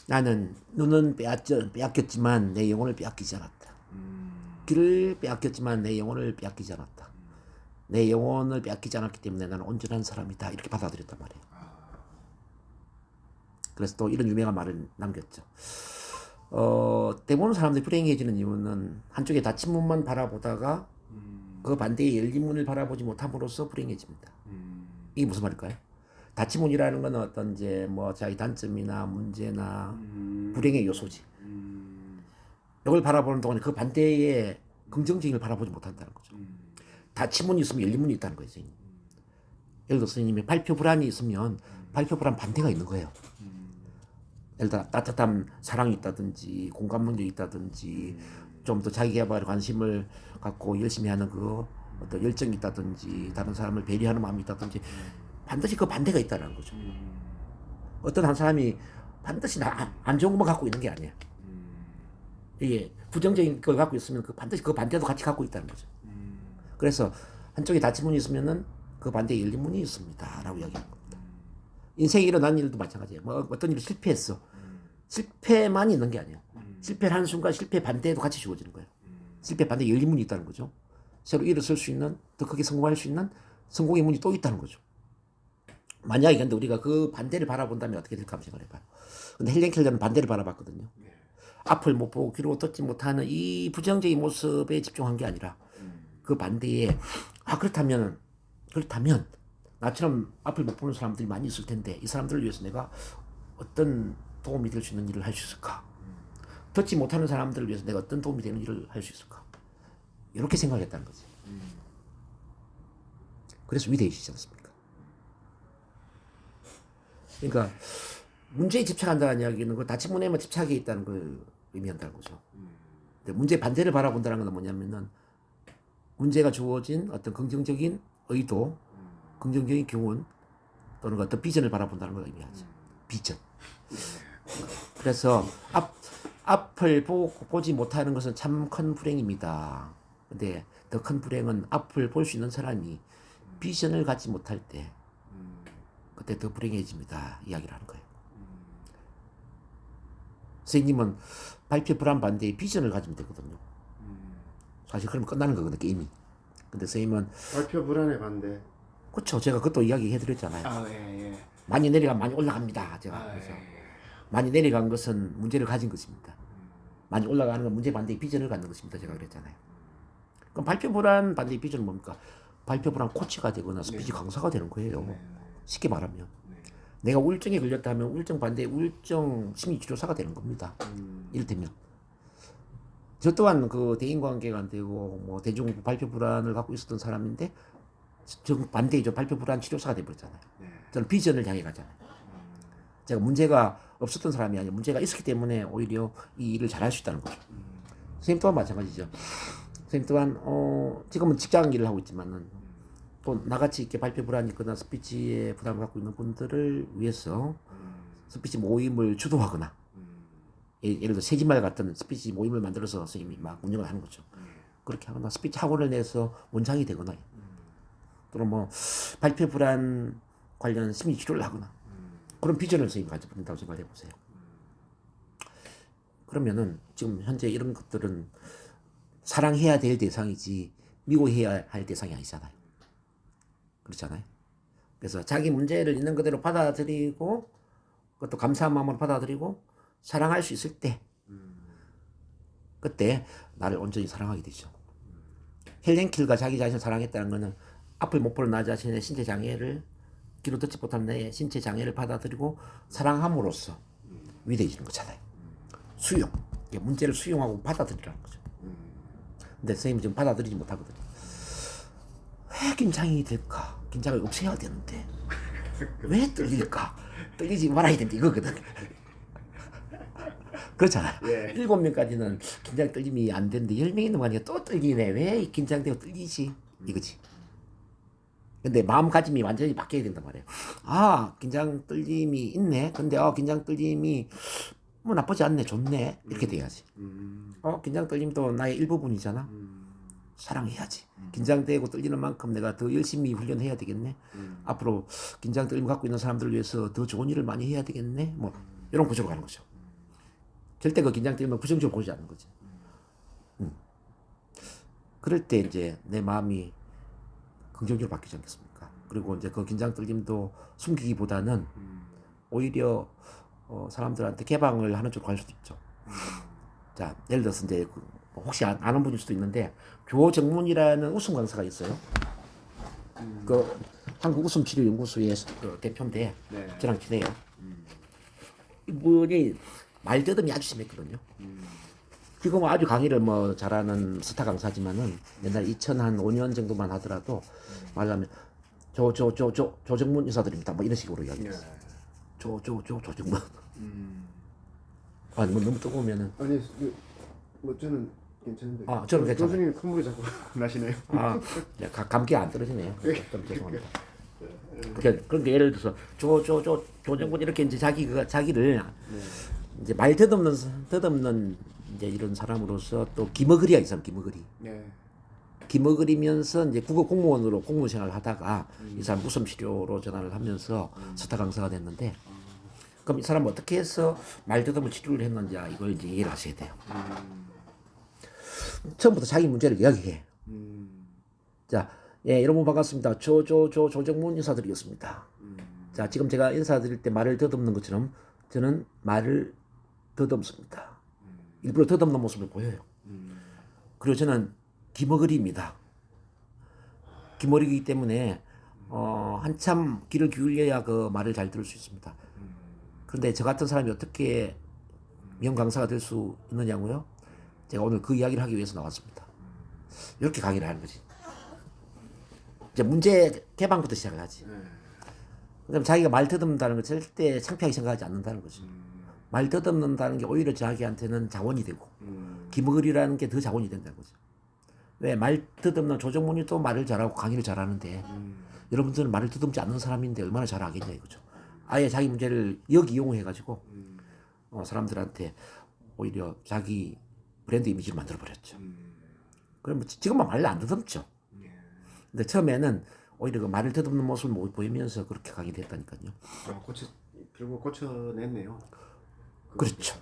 나는 눈은 빼앗겼지만 내 영혼을 빼앗기지 않았다. 귀를 빼앗겼지만 내 영혼을 빼앗기지 않았다. 내 영혼을 빼앗기지 않았기 때문에 나는 온전한 사람이다. 이렇게 받아들였단 말이에요. 그래서 또 이런 유명한 말을 남겼죠. 대부분 사람들이 불행해지는 이유는 한쪽에 닫힌 문만 바라보다가 그 반대에 열린 문을 바라보지 못함으로써 불행해집니다. 이게 무슨 말일까요? 닫힌 문이라는 건 어떤 이제 뭐 자기 단점이나 문제나 불행의 요소지. 이걸 바라보는 동안에 그 반대의 긍정적인 걸 바라보지 못한다는 거죠. 닫힌 문이 있으면 열린 문이 있다는 거죠. 예를 들어 스님이 발표 불안이 있으면 발표 불안 반대가 있는 거예요. 예를 들어 따뜻한 사랑이 있다든지 공감 능력이 있다든지 좀 더 자기 개발에 관심을 갖고 열심히 하는 그 어떤 열정이 있다든지 다른 사람을 배려하는 마음이 있다든지 반드시 그 반대가 있다는 거죠. 어떤 한 사람이 반드시 안 좋은 것만 갖고 있는 게 아니에요. 이게 부정적인 걸 갖고 있으면 그 반드시 그 반대도 같이 갖고 있다는 거죠. 그래서 한쪽에 닫힌 문이 있으면은 그 반대에 열린 문이 있습니다라고 이야기하는 겁니다. 인생에 일어난 일도 마찬가지예요. 뭐 어떤 일을 실패했어. 실패만 있는 게 아니에요. 실패를 하는 순간 실패 반대도 같이 주어지는 거예요. 실패 반대에 열린 문이 있다는 거죠. 새로 일어설 수 있는, 더 크게 성공할 수 있는 성공의 문이 또 있다는 거죠. 만약에 근데 우리가 그 반대를 바라본다면 어떻게 될까 한번 생각을 해봐요. 근데 헬렌 켈러는 반대를 바라봤거든요. 앞을 못 보고 귀로 듣지 못하는 이 부정적인 모습에 집중한 게 아니라 그 반대에 그렇다면 나처럼 앞을 못 보는 사람들이 많이 있을 텐데 이 사람들을 위해서 내가 어떤 도움이 될 수 있는 일을 할 수 있을까? 듣지 못하는 사람들을 위해서 내가 어떤 도움이 되는 일을 할 수 있을까? 이렇게 생각했다는 거지. 그래서 위대해지지 않습니까? 그러니까 문제에 집착한다는 이야기는 그 닫힌 문에만 집착이 있다는 걸 의미한다는 거죠. 근데 문제 반대를 바라본다는 건 뭐냐면은 문제가 주어진 어떤 긍정적인 의도, 긍정적인 교훈 또는 어떤 비전을 바라본다는 걸 의미하죠. 비전. 그래서 앞을 보지 못하는 것은 참 큰 불행입니다. 근데 더 큰 불행은 앞을 볼 수 있는 사람이 비전을 갖지 못할 때 그때 더 불행해집니다. 이야기를 하는 거예요. 선생님은 발표 불안 반대에 비전을 가지면 되거든요. 사실 그러면 끝나는 거거든요, 게임이. 근데 선생님은 발표 불안에 반대. 그렇죠. 제가 그것도 이야기해드렸잖아요. 예. 많이 내려가면 많이 올라갑니다. 제가 그래서 많이 내려간 것은 문제를 가진 것입니다. 많이 올라가는 건 문제 반대의 비전을 갖는 것입니다. 제가 그랬잖아요. 그럼 발표 불안 반대의 비전은 뭡니까? 발표 불안 코치가 되거나 스피치 강사가 되는 거예요. 쉽게 말하면. 내가 우울증에 걸렸다 하면 우울증 반대의 우울증 심리치료사가 되는 겁니다. 이를테면. 저 또한 그 대인관계가 안 되고 뭐 대중 발표 불안을 갖고 있었던 사람인데 정 반대의 발표 불안 치료사가 되버렸잖아요. 저는 비전을 향해 가잖아요. 제가 문제가 없었던 사람이 아니라 문제가 있었기 때문에 오히려 이 일을 잘할 수 있다는 거죠. 선생님 또한 마찬가지죠. 선생님 또한 지금은 직장 일을 하고 있지만은 또 나같이 이렇게 발표 불안이 있거나 스피치에 부담을 갖고 있는 분들을 위해서 스피치 모임을 주도하거나 예를 들어 세지말 같은 스피치 모임을 만들어서 선생님이 막 운영을 하는 거죠. 그렇게 하거나 스피치 학원을 내서 원장이 되거나 또는 뭐 발표 불안 관련 심리 치료를 하거나 그런 비전을 선생님이 가지고 있다고 생각해 보세요. 그러면은 지금 현재 이런 것들은 사랑해야 될 대상이지 미워해야 할 대상이 아니잖아요. 그렇잖아요. 그래서 자기 문제를 있는 그대로 받아들이고 그것도 감사한 마음으로 받아들이고 사랑할 수 있을 때 그때 나를 온전히 사랑하게 되죠. 헬렌 켈러가 자기 자신을 사랑했다는 것은 앞을 못 보는 나 자신의 신체 장애를 귀로 듣지 못하는 내 신체 장애를 받아들이고 사랑함으로써 위대해지는 거잖아요. 수용. 문제를 수용하고 받아들이라는 거죠. 근데 선생님이 지금 받아들이지 못하거든요. 왜 긴장이 될까? 긴장을 없애야 되는데 왜 떨릴까? 떨리지 말아야 되는데 이거거든. 그렇잖아요. 7명까지는 긴장 떨림이 안 되는데 10명이 넘어가니까 또 떨리네. 왜 긴장되고 떨리지? 이거지. 근데 마음가짐이 완전히 바뀌어야 된단 말이에요. 긴장 떨림이 있네. 근데 긴장 떨림이 뭐 나쁘지 않네. 좋네. 이렇게 돼야지. 긴장 떨림도 나의 일부분이잖아. 사랑해야지. 긴장되고 떨리는 만큼 내가 더 열심히 훈련해야 되겠네. 앞으로 긴장 떨림 갖고 있는 사람들을 위해서 더 좋은 일을 많이 해야 되겠네. 뭐 이런 구조로 가는 거죠. 절대 그 긴장 떨림을 부정적으로 보지 않는 거지. 그럴 때 이제 내 마음이 긍정적으로 바뀌지 않겠습니까? 그리고 이제 그 긴장 떨림도 숨기기보다는 오히려 사람들한테 개방을 하는 쪽으로 갈 수도 있죠. 자, 예를 들어서 이제 혹시 아는 분일 수도 있는데 조정문이라는 웃음 강사가 있어요. 그 한국 웃음치료연구소의 그 대표인데 네. 저랑 친해요. 이분이 말더듬이 아주 심했거든요. 지금 아주 강의를 뭐 잘하는 스타 강사지만은 옛날 2005년 정도만 하더라도 말하면 조정문 인사드립니다. 뭐 이런 식으로 이야기했어요. 네. 조정문. 아니 뭐 너무 조금면은 아니 뭐 저는 괜찮은데. 저는 괜찮아요. 교수님 콧물이 자꾸 나시네요. 감기가 안 떨어지네요. 좀 죄송합니다. 그러니까 예를 들어서 조정문 이렇게 이제 자기를 이제 말 더듬는 이제 이런 사람으로서 또 기머거리가 있어요. 기머거리. 네. 기머거리면서 이제 국어 공무원으로 공무원 생활을 하다가 이 사람 웃음 치료로 전환을 하면서 스타 강사가 됐는데 그럼 이 사람 어떻게 해서 말 더듬을 치료를 했는지 이걸 이제 이해를 하셔야 돼요. 처음부터 자기 문제를 이야기해. 자, 예, 여러분 반갑습니다. 조정문 인사드리겠습니다. 자, 지금 제가 인사드릴 때 말을 더듬는 것처럼 저는 말을 더듬습니다. 일부러 더듬는 모습을 보여요. 그리고 저는 기머거리입니다. 기머리이기 때문에 한참 귀를 기울여야 그 말을 잘 들을 수 있습니다. 그런데 저 같은 사람이 어떻게 명강사가 될 수 있느냐고요? 제가 오늘 그 이야기를 하기 위해서 나왔습니다. 이렇게 강의를 하는 거지. 이제 문제 개방부터 시작을 하지. 그럼 자기가 말 더듬는다는 걸 절대 창피하게 생각하지 않는다는 거지. 말 더듬는다는 게 오히려 자기한테는 자원이 되고 기머거리라는 게 더 자원이 된다는 거죠. 왜 말 더듬는 조정문이 또 말을 잘하고 강의를 잘하는데 여러분들은 말을 더듬지 않는 사람인데 얼마나 잘하겠냐 이거죠. 아예 자기 문제를 역이용해가지고 사람들한테 오히려 자기 브랜드 이미지를 만들어버렸죠. 그럼 지금은 말을 안 더듬죠. 근데 처음에는 오히려 그 말을 더듬는 모습을 보이면서 그렇게 강의를 했다니까요. 결국 고쳐냈네요. 그렇죠.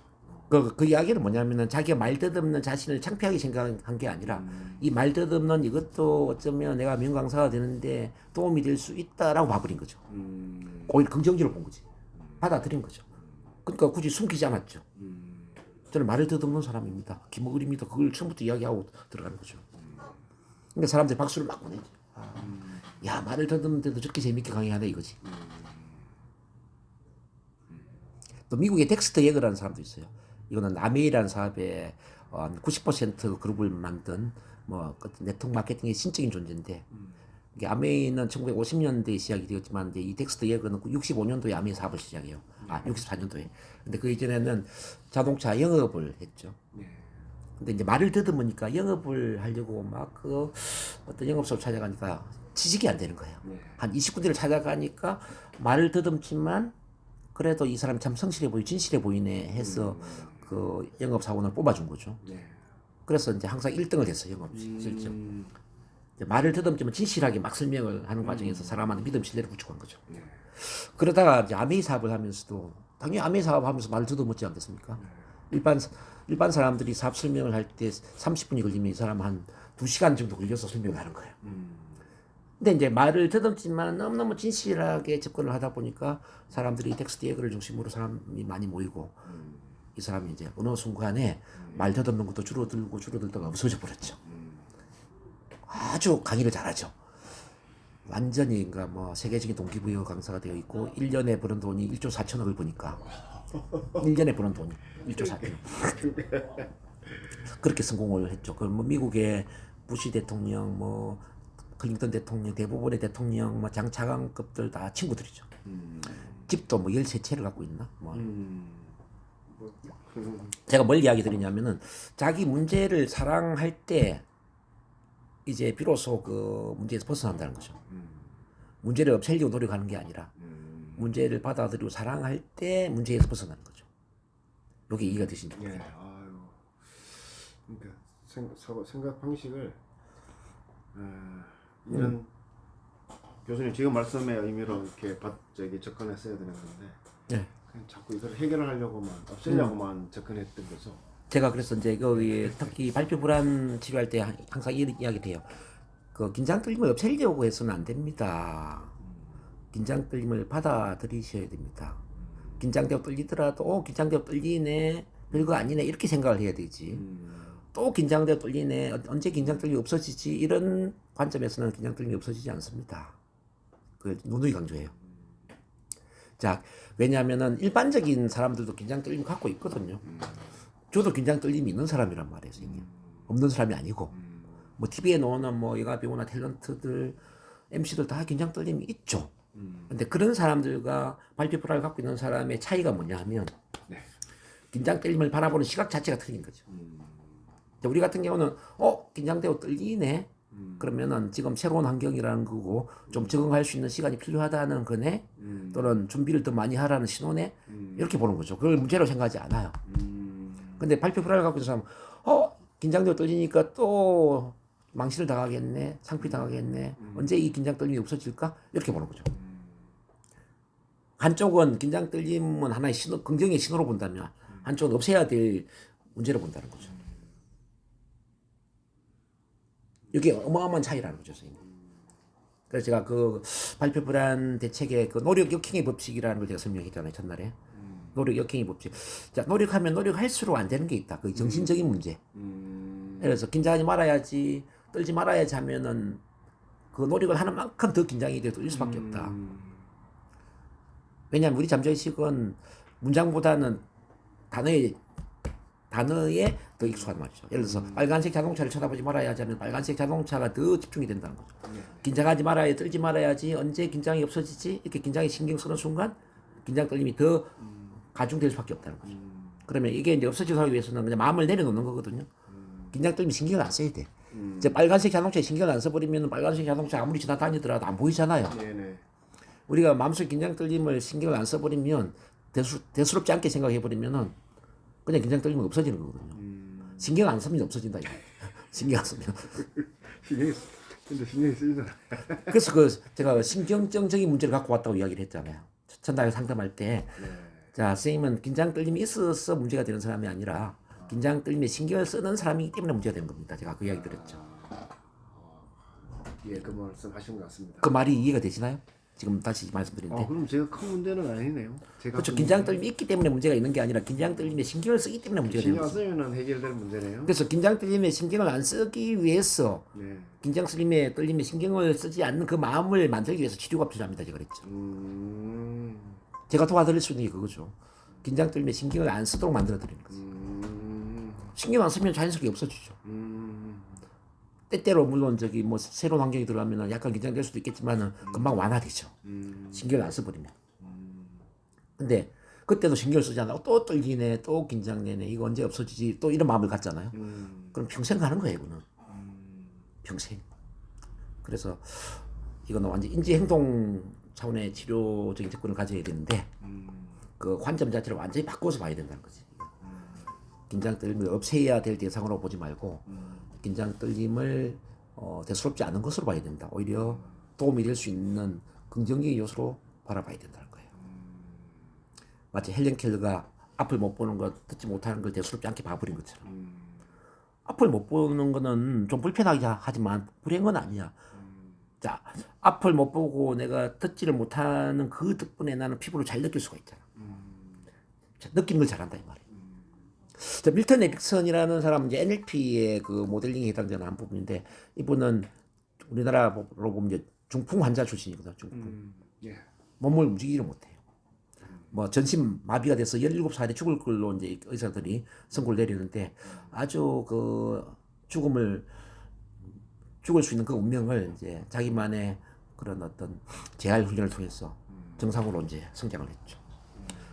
그 이야기는 뭐냐면은 자기가 말 더듬는 자신을 창피하게 생각한 게 아니라 이 말 더듬는 이것도 어쩌면 내가 명강사가 되는데 도움이 될 수 있다라고 봐버린 거죠. 오히려 긍정적으로 본 거지. 받아들인 거죠. 그러니까 굳이 숨기지 않았죠. 저는 말을 더듬는 사람입니다. 기머거리입니다. 그걸 처음부터 이야기하고 들어가는 거죠. 그러니까 사람들이 박수를 막 보내지. 야, 말을 더듬는데도 저렇게 재밌게 강의하네 이거지. 또 미국의 덱스터 예거라는 사람도 있어요. 이거는 아메이라는 사업의 90% 그룹을 만든 뭐 네트워크 마케팅의 신적인 존재인데 이게 아메이는 1950년대에 시작이 되었지만 이제 이 덱스터 예거는 65년도에 아메이 사업을 시작해요. 64년도에. 근데 그 이전에는 자동차 영업을 했죠. 근데 이제 말을 더듬으니까 영업을 하려고 막 그 어떤 영업소를 찾아가니까 취직이 안 되는 거예요. 한 20군데를 찾아가니까 말을 더듬지만 그래도 이 사람이 참 성실해 보이고 진실해 보이네 해서 그 영업 사원을 뽑아준 거죠. 그래서 이제 항상 1등을 했어요. 영업 실적. 말을 더듬지만 진실하게 막 설명을 하는 과정에서 사람한테 믿음 신뢰를 구축한 거죠. 그러다가 이제 아메이 사업을 하면서도 당연히 아메이 사업하면서 말을 더듬었지 않겠습니까? 일반 사람들이 사업 설명을 할 때 30분이 걸리면 이 사람 한 2시간 정도 걸려서 설명을 하는 거예요. 근데 이제 말을 더듬지만 너무너무 진실하게 접근을 하다 보니까 사람들이 텍스트 예거를 중심으로 사람이 많이 모이고 이 사람이 이제 어느 순간에 말 더듬는 것도 줄어들다가 없어져 버렸죠. 아주 강의를 잘하죠. 완전히 그러니까 뭐 세계적인 동기부여 강사가 되어 있고 1년에 버는 돈이 1조 4천억을 버니까 1년에 버는 돈이 1조 4천억. 그렇게 성공을 했죠. 그 뭐 미국의 부시 대통령 뭐 클린턴 대통령, 대부분의 대통령, 뭐 장차관급들 다 친구들이죠. 집도 뭐 13채를 갖고 있나? 제가 뭘 이야기 드리냐면은 자기 문제를 사랑할 때 이제 비로소 그 문제에서 벗어난다는 거죠. 문제를 없애려고 노력하는 게 아니라 문제를 받아들이고 사랑할 때 문제에서 벗어나는 거죠. 이게 이해가 되십니까? 그러니까 생각 방식을 이런 교수님 지금 말씀의 의미로 이렇게 접근했어야 되는 건데 네. 그냥 자꾸 이걸 해결하려고만 없애려고만 접근했던 거죠. 제가 그래서 이제 거기 특히 발표 불안 치료할 때 항상 이런 이야기를 해요. 그 긴장 떨림을 없애려고 해서는 안 됩니다. 긴장 떨림을 받아들이셔야 됩니다. 긴장되고 떨리더라도 긴장되고 떨리네 별거 아니네 이렇게 생각을 해야 되지. 또 긴장되고 떨리네 언제 긴장 떨림이 없어지지 이런 관점에서는 긴장 떨림이 없어지지 않습니다. 그걸 누누이 강조해요. 자, 왜냐하면은 일반적인 사람들도 긴장 떨림 갖고 있거든요. 저도 긴장 떨림이 있는 사람이란 말이에요, 선생님. 없는 사람이 아니고. 뭐 TV에 나오는 뭐 여가 배우나 탤런트들, MC들 다 긴장 떨림이 있죠. 근데 그런 사람들과 발표 불안을 갖고 있는 사람의 차이가 뭐냐 하면 네. 긴장 떨림을 바라보는 시각 자체가 틀린 거죠. 우리 같은 경우는 긴장되고 떨리네. 그러면은 지금 새로운 환경이라는 거고 좀 적응할 수 있는 시간이 필요하다는 거네. 또는 준비를 더 많이 하라는 신호네. 이렇게 보는 거죠. 그걸 문제로 생각하지 않아요. 근데 발표 불안을 갖고 있는 사람은 긴장되고 떨리니까 또 망신을 당하겠네. 상피 당하겠네. 언제 이 긴장 떨림이 없어질까? 이렇게 보는 거죠. 한쪽은 긴장 떨림은 하나의 신호, 긍정의 신호로 본다면 한쪽은 없애야 될 문제로 본다는 거죠. 이게 어마어마한 차이라는 거죠, 선생님. 그래서 제가 그 발표 불안 대책의 그 노력 역행의 법칙이라는 걸 제가 설명했잖아요, 첫날에. 노력 역행의 법칙. 자, 노력하면 노력할수록 안 되는 게 있다. 그 정신적인 문제. 그래서 긴장하지 말아야지, 떨지 말아야지 하면은 그 노력을 하는 만큼 더 긴장이 돼서 떨릴 수밖에 없다. 왜냐하면 우리 잠재의식은 문장보다는 단어에 더 익숙한 말이죠. 예를 들어서 빨간색 자동차를 쳐다보지 말아야지 하면 빨간색 자동차가 더 집중이 된다는 거죠. 긴장하지 말아야지, 떨지 말아야지, 언제 긴장이 없어지지? 이렇게 긴장에 신경 쓰는 순간 긴장 떨림이 더 가중될 수밖에 없다는 거죠. 그러면 이게 이제 없어지도록 하기 위해서는 그냥 마음을 내려놓는 거거든요. 긴장 떨림이 신경을 안 써야 돼. 이제 빨간색 자동차에 신경을 안 써버리면 빨간색 자동차 아무리 지나다니더라도 안 보이잖아요. 네네. 우리가 마음속 긴장 떨림을 신경을 안 써버리면 대수롭지 않게 생각해버리면은 그냥 긴장 떨림이 없어지는 거거든요. 신경 안 쓰면 없어진다. 신경 안 쓰면. 근데 신경이 쓰이잖아. 그래서 그 제가 신경정적인 문제를 갖고 왔다고 이야기를 했잖아요. 첫날 상담할 때, 자 선생님은 긴장 떨림이 있어서 문제가 되는 사람이 아니라 긴장 떨림에 신경을 쓰는 사람이기 때문에 문제가 되는 겁니다. 제가 그 이야기 드렸죠. 예, 그 말씀 하신 것 같습니다. 그 말이 이해가 되시나요? 지금 다시 말씀드리는데. 그럼 제가 큰 문제는 아니네요. 제가 그렇죠. 긴장 떨림이 있기 때문에 문제가 있는 게 아니라 긴장 떨림에 신경을 쓰기 때문에 문제가 되는 신경 거죠. 쓰면은 해결될 문제네요. 그래서 긴장 떨림에 신경을 안 쓰기 위해서 네. 긴장 떨림에 신경을 쓰지 않는 그 마음을 만들기 위해서 치료가 필요합니다. 제가 그랬죠. 제가 도와드릴 수 있는 게 그거죠. 긴장 떨림에 신경을 안 쓰도록 만들어 드리는 거죠. 신경 안 쓰면 자연스럽게 없어지죠. 때때로 물론 뭐 새로운 환경이 들어가면 약간 긴장될 수도 있겠지만은 금방 완화되죠. 신경을 안 써버리면. 근데 그때도 신경을 쓰지 않아. 또 떨리네, 또 긴장되네. 이거 언제 없어지지? 또 이런 마음을 갖잖아요. 그럼 평생 가는 거예요, 이거는. 평생. 그래서 이거는 완전 인지행동 차원의 치료적인 접근을 가져야 되는데 그 관점 자체를 완전히 바꿔서 봐야 된다는 거지. 긴장 떨림을 없애야 될 대상으로 보지 말고 긴장 떨림을 대수롭지 않은 것으로 봐야 된다. 오히려 도움이 될 수 있는 긍정적인 요소로 바라봐야 된다는 거예요. 마치 헬렌 켈러가 앞을 못 보는 것, 듣지 못하는 걸 대수롭지 않게 봐버린 것처럼. 앞을 못 보는 거는 좀 불편하게 하지만 불행은 아니야. 자, 앞을 못 보고 내가 듣지를 못하는 그 덕분에 나는 피부를 잘 느낄 수가 있잖아. 자, 느끼는 걸 잘한다 이 말이에요. 자, 밀턴 에릭슨이라는 사람은 이제 NLP의 그 모델링에 해당되는 한 부분인데 이분은 우리나라로 보면 이제 중풍 환자 출신이거든. 중풍. 예. 몸을 움직이지를 못해요. 뭐 전신 마비가 돼서 17살에 죽을 걸로 이제 의사들이 선고를 내리는데 아주 그 죽을 수 있는 그 운명을 이제 자기만의 그런 어떤 재활 훈련을 통해서 정상으로 이제 성장을 했죠.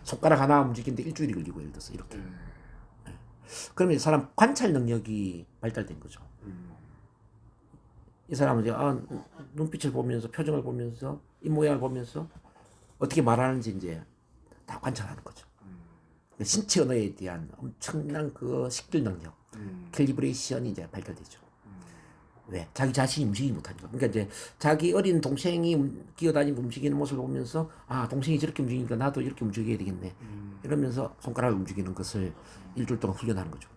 손가락 하나 움직이는데 일주일이 걸리고 예를 들어서 이렇게. 그러면 이 사람 관찰 능력이 발달된 거죠. 이 사람은 이제 눈빛을 보면서 표정을 보면서 입 모양을 보면서 어떻게 말하는지 이제 다 관찰하는 거죠. 신체 언어에 대한 엄청난 그 식별 능력, 캘리브레이션이 이제 발달되죠. 왜? 자기 자신이 움직이지 못하니까. 그러니까 이제 자기 어린 동생이 기어다니고 움직이는 모습을 보면서 아 동생이 저렇게 움직이니까 나도 이렇게 움직여야 되겠네. 이러면서 손가락을 움직이는 것을 일주일 동안 훈련하는 거죠.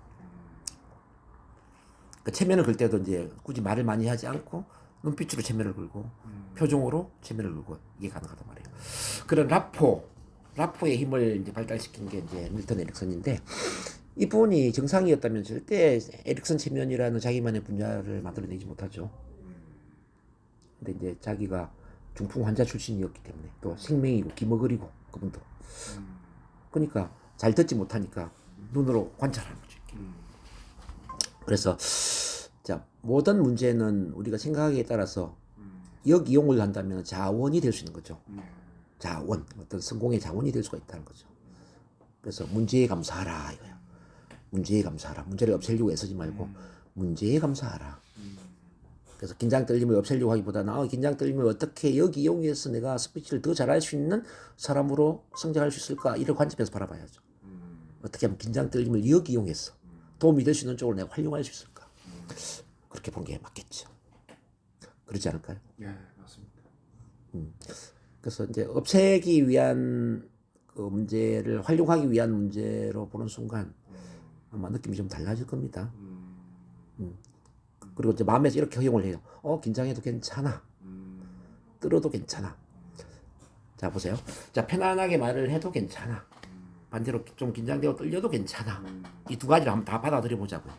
그러니까 체면을 걸 때도 이제 굳이 말을 많이 하지 않고 눈빛으로 체면을 걸고 표정으로 체면을 걸고 이게 가능하단 말이에요. 그런 라포의 힘을 이제 발달시킨 게 이제 밀턴 에릭슨인데 이분이 정상이었다면 절대 에릭슨 체면이라는 자기만의 분야를 만들어내지 못하죠. 근데 이제 자기가 중풍 환자 출신이었기 때문에 또 생명이고 기머거리고 그분도 그러니까 잘 듣지 못하니까 눈으로 관찰하는 거죠. 그래서 자 모든 문제는 우리가 생각하기에 따라서 역이용을 한다면 자원이 될 수 있는 거죠. 자원, 어떤 성공의 자원이 될 수가 있다는 거죠. 그래서 문제에 감사하라 이거야. 문제에 감사하라. 문제를 없애려고 애쓰지 말고 문제에 감사하라. 그래서 긴장 떨림을 없애려고 하기보다는 긴장 떨림을 어떻게 역이용해서 내가 스피치를 더 잘할 수 있는 사람으로 성장할 수 있을까 이를 관점에서 바라봐야죠. 어떻게 하면 긴장 떨림을 역이용해서 도움이 될 수 있는 쪽으로 내가 활용할 수 있을까. 그렇게 본 게 맞겠죠. 그렇지 않을까요? 예, 맞습니다. 그래서 이제 없애기 위한 그 문제를 활용하기 위한 문제로 보는 순간 아마 느낌이 좀 달라질 겁니다. 그리고 이제 마음에서 이렇게 허용을 해요. 긴장해도 괜찮아. 떨어도 괜찮아. 자, 보세요. 자, 편안하게 말을 해도 괜찮아. 반대로 좀 긴장되고 떨려도 괜찮아. 이 두 가지를 한번 다 받아들여 보자고요.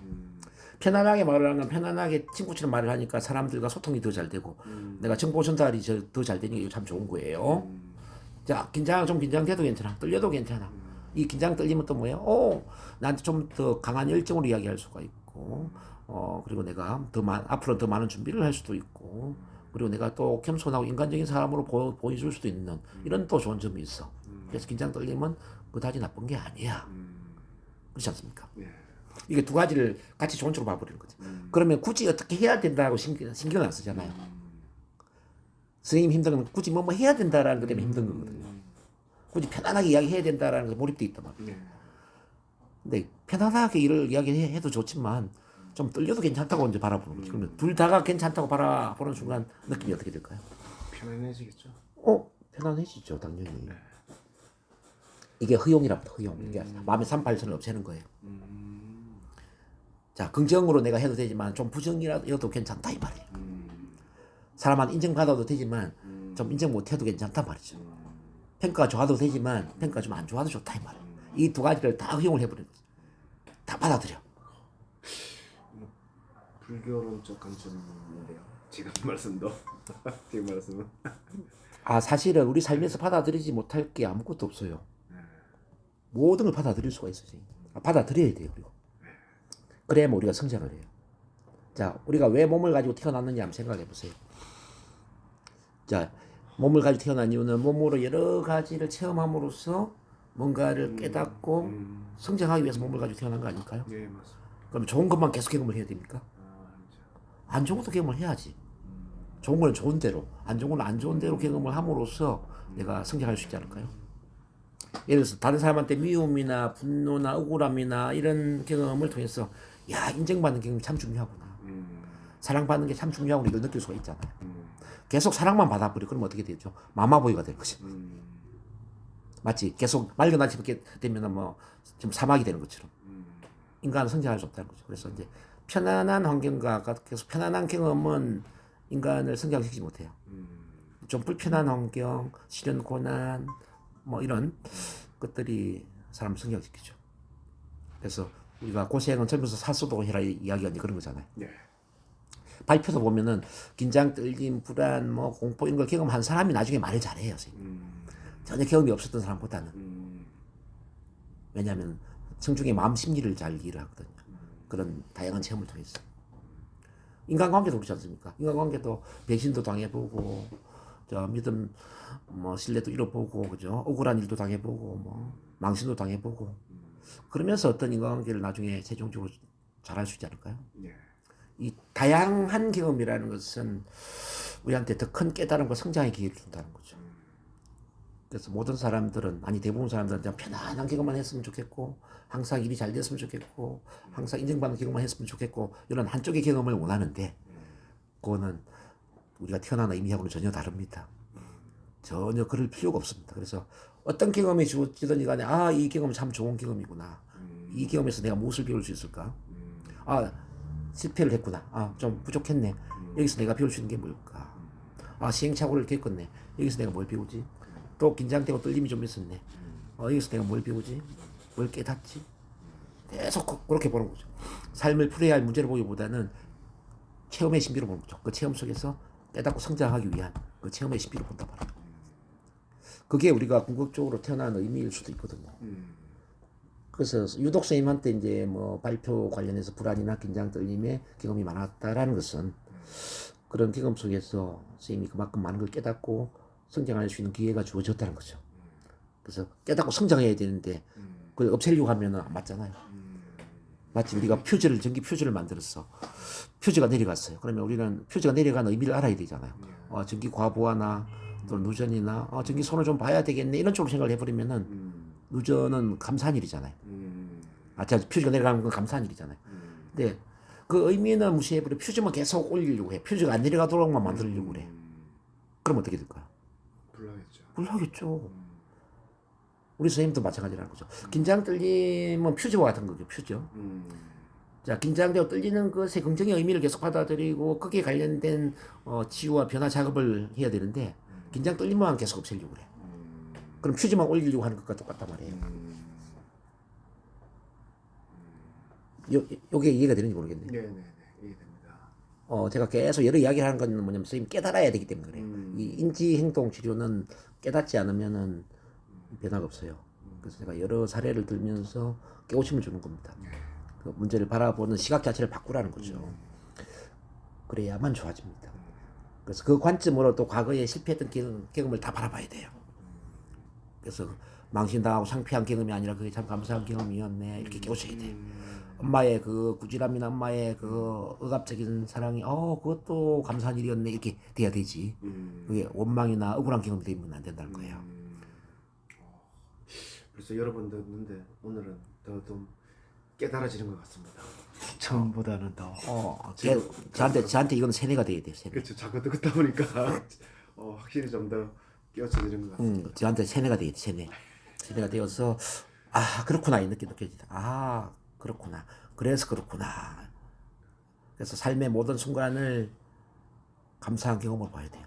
편안하게 말을 하면 편안하게 친구처럼 말을 하니까 사람들과 소통이 더 잘 되고 내가 정보 전달이 더 잘 되니까 이거 참 좋은 거예요. 자, 좀 긴장돼도 괜찮아. 떨려도 괜찮아. 이 긴장 떨리면 또 뭐예요? 나한테 좀 더 강한 열정으로 이야기할 수가 있고 그리고 내가 앞으로 더 많은 준비를 할 수도 있고 그리고 내가 또 겸손하고 인간적인 사람으로 보여줄 수도 있는 이런 또 좋은 점이 있어. 그래서 긴장 떨리면 그다지 나쁜 게 아니야. 그렇지 않습니까? 예. 이게 두 가지를 같이 좋은 쪽으로 봐버리는 거죠. 그러면 굳이 어떻게 해야 된다고 신경을 안 쓰잖아요. 선생님 힘든 건 굳이 뭐 해야 된다라는 것 때문에 힘든 거거든요. 굳이 편안하게 이야기해야 된다라는 것에 몰입돼 있단 말이에요. 예. 근데 편안하게 일을 이야기해도 좋지만 좀 떨려도 괜찮다고 이제 바라보는 거죠. 그러면 둘 다가 괜찮다고 바라보는 순간 느낌이 어떻게 될까요? 편안해지겠죠. 편안해지죠, 당연히. 이게 허용이랍니다, 허용. 이게 마음의 산발선을 없애는 거예요. 자, 긍정으로 내가 해도 되지만 좀 부정이라도 괜찮다 이 말이에요. 사람한테 인정받아도 되지만 좀 인정 못해도 괜찮단 말이죠. 평가가 좋아도 되지만 평가가 좀 안 좋아도 좋다 이 말이에요. 이 두 가지를 다 허용을 해버리는 거죠. 다 받아들여. 불교론적 관점인데요. 지금 말씀도 지금 말씀은 사실은 우리 삶에서 받아들이지 못할 게 아무것도 없어요. 모든 걸 받아들일 수가 있어요. 받아들여야 돼요. 그리고 그래야 우리가 성장을 해요. 자, 우리가 왜 몸을 가지고 태어났느냐 한번 생각해 보세요. 자, 몸을 가지고 태어난 이유는 몸으로 여러 가지를 체험함으로써 뭔가를 깨닫고 성장하기 위해서 몸을 가지고 태어난 거 아닐까요? 예, 맞습니다. 그럼 좋은 것만 계속 경험을 해야 됩니까? 안 좋은 것도 경험을 해야지. 좋은 건 좋은 대로, 안 좋은 건 안 좋은 대로 경험을 함으로써 내가 성장할 수 있지 않을까요? 예를 들어서 다른 사람한테 미움이나 분노나 억울함이나 이런 경험을 통해서 인정받는 경험이 참 중요하구나. 사랑받는 게 참 중요하구나 이걸 느낄 수가 있잖아요. 계속 사랑만 받아버려 그러면 어떻게 되죠? 마마보이가 되는 거죠. 마치 계속 말려나지 않게 되면 좀 사막이 되는 것처럼 인간은 성장할 수 없다는 거죠. 그래서 이제 편안한 환경과 계속 편안한 경험은 인간을 성장시키지 못해요. 좀 불편한 환경, 시련, 고난 이런 것들이 사람을 성장시키죠. 그래서 우리가 고생은 젊어서 살수도 해라 이야기가 이제 그런 거잖아요. 예. 발표도 보면은 긴장, 떨림, 불안, 공포 이런 걸 경험한 사람이 나중에 말을 잘해요. 전혀 경험이 없었던 사람보다는. 왜냐하면 청중의 마음 심리를 잘 이해를 하거든요. 그런 다양한 체험을 통해서. 인간관계도 그렇지 않습니까? 인간관계도 배신도 당해보고, 믿음, 신뢰도 잃어보고, 그죠? 억울한 일도 당해보고, 망신도 당해보고. 그러면서 어떤 인간관계를 나중에 최종적으로 잘할 수 있지 않을까요? 예. 이 다양한 경험이라는 것은 우리한테 더 큰 깨달음과 성장의 기회를 준다는 거죠. 그래서 모든 사람들은, 대부분 사람들은 그냥 편안한 경험만 했으면 좋겠고, 항상 일이 잘 됐으면 좋겠고, 항상 인정받는 경험만 했으면 좋겠고, 이런 한쪽의 경험을 원하는데, 그거는 우리가 태어난 의미하고는 전혀 다릅니다. 전혀 그럴 필요가 없습니다. 그래서 어떤 경험이 주어지든지 간에 이 경험은 참 좋은 경험이구나. 이 경험에서 내가 무엇을 배울 수 있을까? 실패를 했구나. 좀 부족했네. 여기서 내가 배울 수 있는 게 뭘까? 시행착오를 겪었네. 여기서 내가 뭘 배우지? 또 긴장되고 떨림이 좀 있었네. 여기서 내가 뭘 배우지? 뭘 깨닫지? 계속 그렇게 보는 거죠. 삶을 풀어야 할 문제를 보기보다는 체험의 신비로 보는 거죠. 그 체험 속에서 깨닫고 성장하기 위한 그 체험의 신비로 본다 말이에요. 그게 우리가 궁극적으로 태어난 의미일 수도 있거든요. 그래서 유독 선생님한테 이제 뭐 발표 관련해서 불안이나 긴장, 떨림의 경험이 많았다라는 것은 그런 경험 속에서 선생님이 그만큼 많은 걸 깨닫고 성장할 수 있는 기회가 주어졌다는 거죠. 그래서 깨닫고 성장해야 되는데 그걸 없애려고 하면은 안 맞잖아요. 마치 우리가 전기 퓨즈를 만들었어. 퓨즈가 내려갔어요. 그러면 우리는 퓨즈가 내려가는 의미를 알아야 되잖아요. 전기 과부하나 또 누전이나 전기 손을 좀 봐야 되겠네 이런 쪽으로 생각을 해버리면은 누전은 감사한 일이잖아요. 퓨즈가 내려가는 건 감사한 일이잖아요. 근데 그 의미는 무시해버려. 퓨즈만 계속 올리려고 해. 퓨즈가 안 내려가도록만 만들려고 그래. 그럼 어떻게 될까요? 불나겠죠. 우리 선생님도 마찬가지라는 거죠. 긴장 떨림은 퓨즈와 같은 거죠. 퓨즈. 자, 긴장되고 떨리는 것에 긍정의 의미를 계속 받아들이고 거기에 관련된 치유와 변화 작업을 해야 되는데 긴장 떨림만 계속 없애려고 그래. 그럼 퓨즈만 올리려고 하는 것과 똑같단 말이에요. 요게 이해가 되는지 모르겠네요. 네네네, 이해됩니다. 제가 계속 여러 이야기를 하는 건 뭐냐면 선생님 깨달아야 되기 때문에 그래요. 이 인지행동 치료는 깨닫지 않으면은 변화가 없어요. 그래서 제가 여러 사례를 들면서 깨우침을 주는 겁니다. 그 문제를 바라보는 시각 자체를 바꾸라는 거죠. 그래야만 좋아집니다. 그래서 그 관점으로 또 과거에 실패했던 경험을 다 바라봐야 돼요. 그래서 망신당하고 상피한 경험이 아니라 그게 참 감사한 경험이었네 이렇게 깨우쳐야 돼요. 엄마의 그 구질함이나 엄마의 그 억압적인 사랑이 그것도 감사한 일이었네 이렇게 돼야 되지. 그게 원망이나 억울한 경험이 되면 안 된다는 거예요. 그래서 여러분 듣는데 오늘은 더 좀 깨달아지는 것 같습니다. 처음보다는 더. 저한테 이건 세뇌가 돼야 돼요. 세뇌. 그렇죠. 자꾸 듣다 보니까 확실히 좀 더 깨우쳐지는 것 같습니다. 저한테 세뇌가 돼야 돼. 세뇌가 되어서 그렇구나 이 느낌 느껴지다. 그렇구나. 그래서 그렇구나. 그래서 삶의 모든 순간을 감사한 경험으로 봐야 돼요.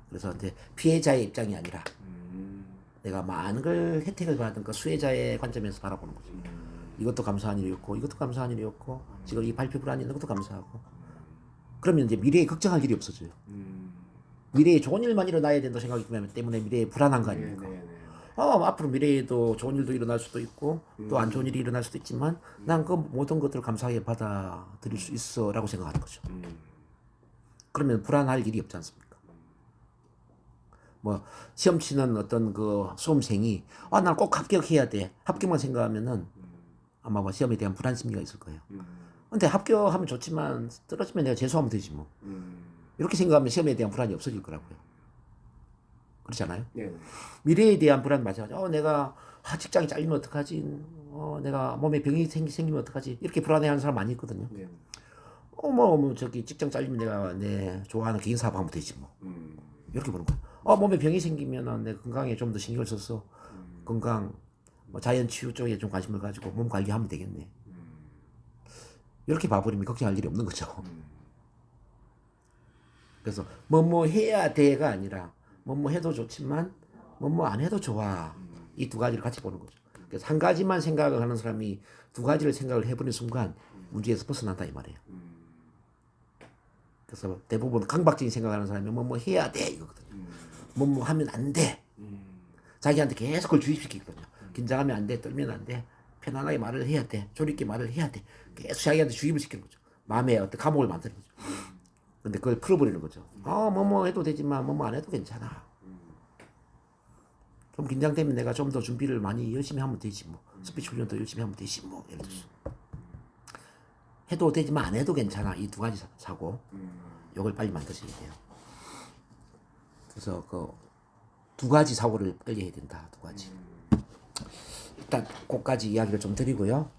그래서 이제 피해자의 입장이 아니라 내가 많은 걸 혜택을 받은 그 수혜자의 관점에서 바라보는 거죠. 이것도 감사한 일이었고 이것도 감사한 일이었고 지금 이 발표 불안이 있는 것도 감사하고 그러면 이제 미래에 걱정할 일이 없어져요. 미래에 좋은 일만 일어나야 된다고 생각하기 때문에 미래에 불안한 거 아닙니까? 앞으로 미래에도 좋은 일도 일어날 수도 있고 또 안 좋은 일이 일어날 수도 있지만 난 그 모든 것들을 감사하게 받아들일 수 있어 라고 생각하는 거죠. 그러면 불안할 일이 없지 않습니까? 뭐 시험 치는 어떤 그 수험생이 난 꼭 합격해야 돼 합격만 생각하면은 아마 뭐 시험에 대한 불안 심리가 있을 거예요. 근데 합격하면 좋지만 떨어지면 내가 재수하면 되지 뭐. 이렇게 생각하면 시험에 대한 불안이 없어질 거라고요. 그렇잖아요. 네. 미래에 대한 불안 마찬가지. 내가 직장이 잘리면 어떡하지? 내가 몸에 병이 생기면 어떡하지? 이렇게 불안해하는 사람 많이 있거든요. 네. 저기 직장 잘리면 내가 내 좋아하는 개인 사업 하면 되지 뭐. 이렇게 보는 거예요. 몸에 병이 생기면 내 건강에 좀 더 신경을 써서 건강, 자연 치유 쪽에 좀 관심을 가지고 몸 관리하면 되겠네. 이렇게 봐버리면 걱정할 일이 없는 거죠. 그래서 뭐뭐 해야 돼가 아니라 뭐뭐 해도 좋지만 뭐뭐 안 해도 좋아. 이 두 가지를 같이 보는 거죠. 그래서 한 가지만 생각을 하는 사람이 두 가지를 생각을 해버리는 순간 문제에서 벗어난다 이 말이에요. 그래서 대부분 강박적인 생각하는 사람이 뭐뭐 해야 돼 이거거든요. 뭐뭐 하면 안 돼. 자기한테 계속 그걸 주입시키거든요. 긴장하면 안 돼, 떨면 안 돼, 편안하게 말을 해야 돼, 조리있게 말을 해야 돼. 계속 자기한테 주입을 시키는 거죠. 마음에 어떤 감옥을 만드는 거죠. 근데 그걸 풀어버리는 거죠. 뭐뭐 해도 되지만 뭐뭐 안 해도 괜찮아. 좀 긴장되면 내가 좀 더 준비를 많이 열심히 하면 되지 뭐. 스피치 훈련도 열심히 하면 되지 뭐. 예를 들어서. 해도 되지만 안 해도 괜찮아. 이 두 가지 사고. 요걸 빨리 만드셔야 돼요. 그래서 그 두 가지 사고를 빨리 해야 된다. 두 가지. 일단 그까지 이야기를 좀 드리고요.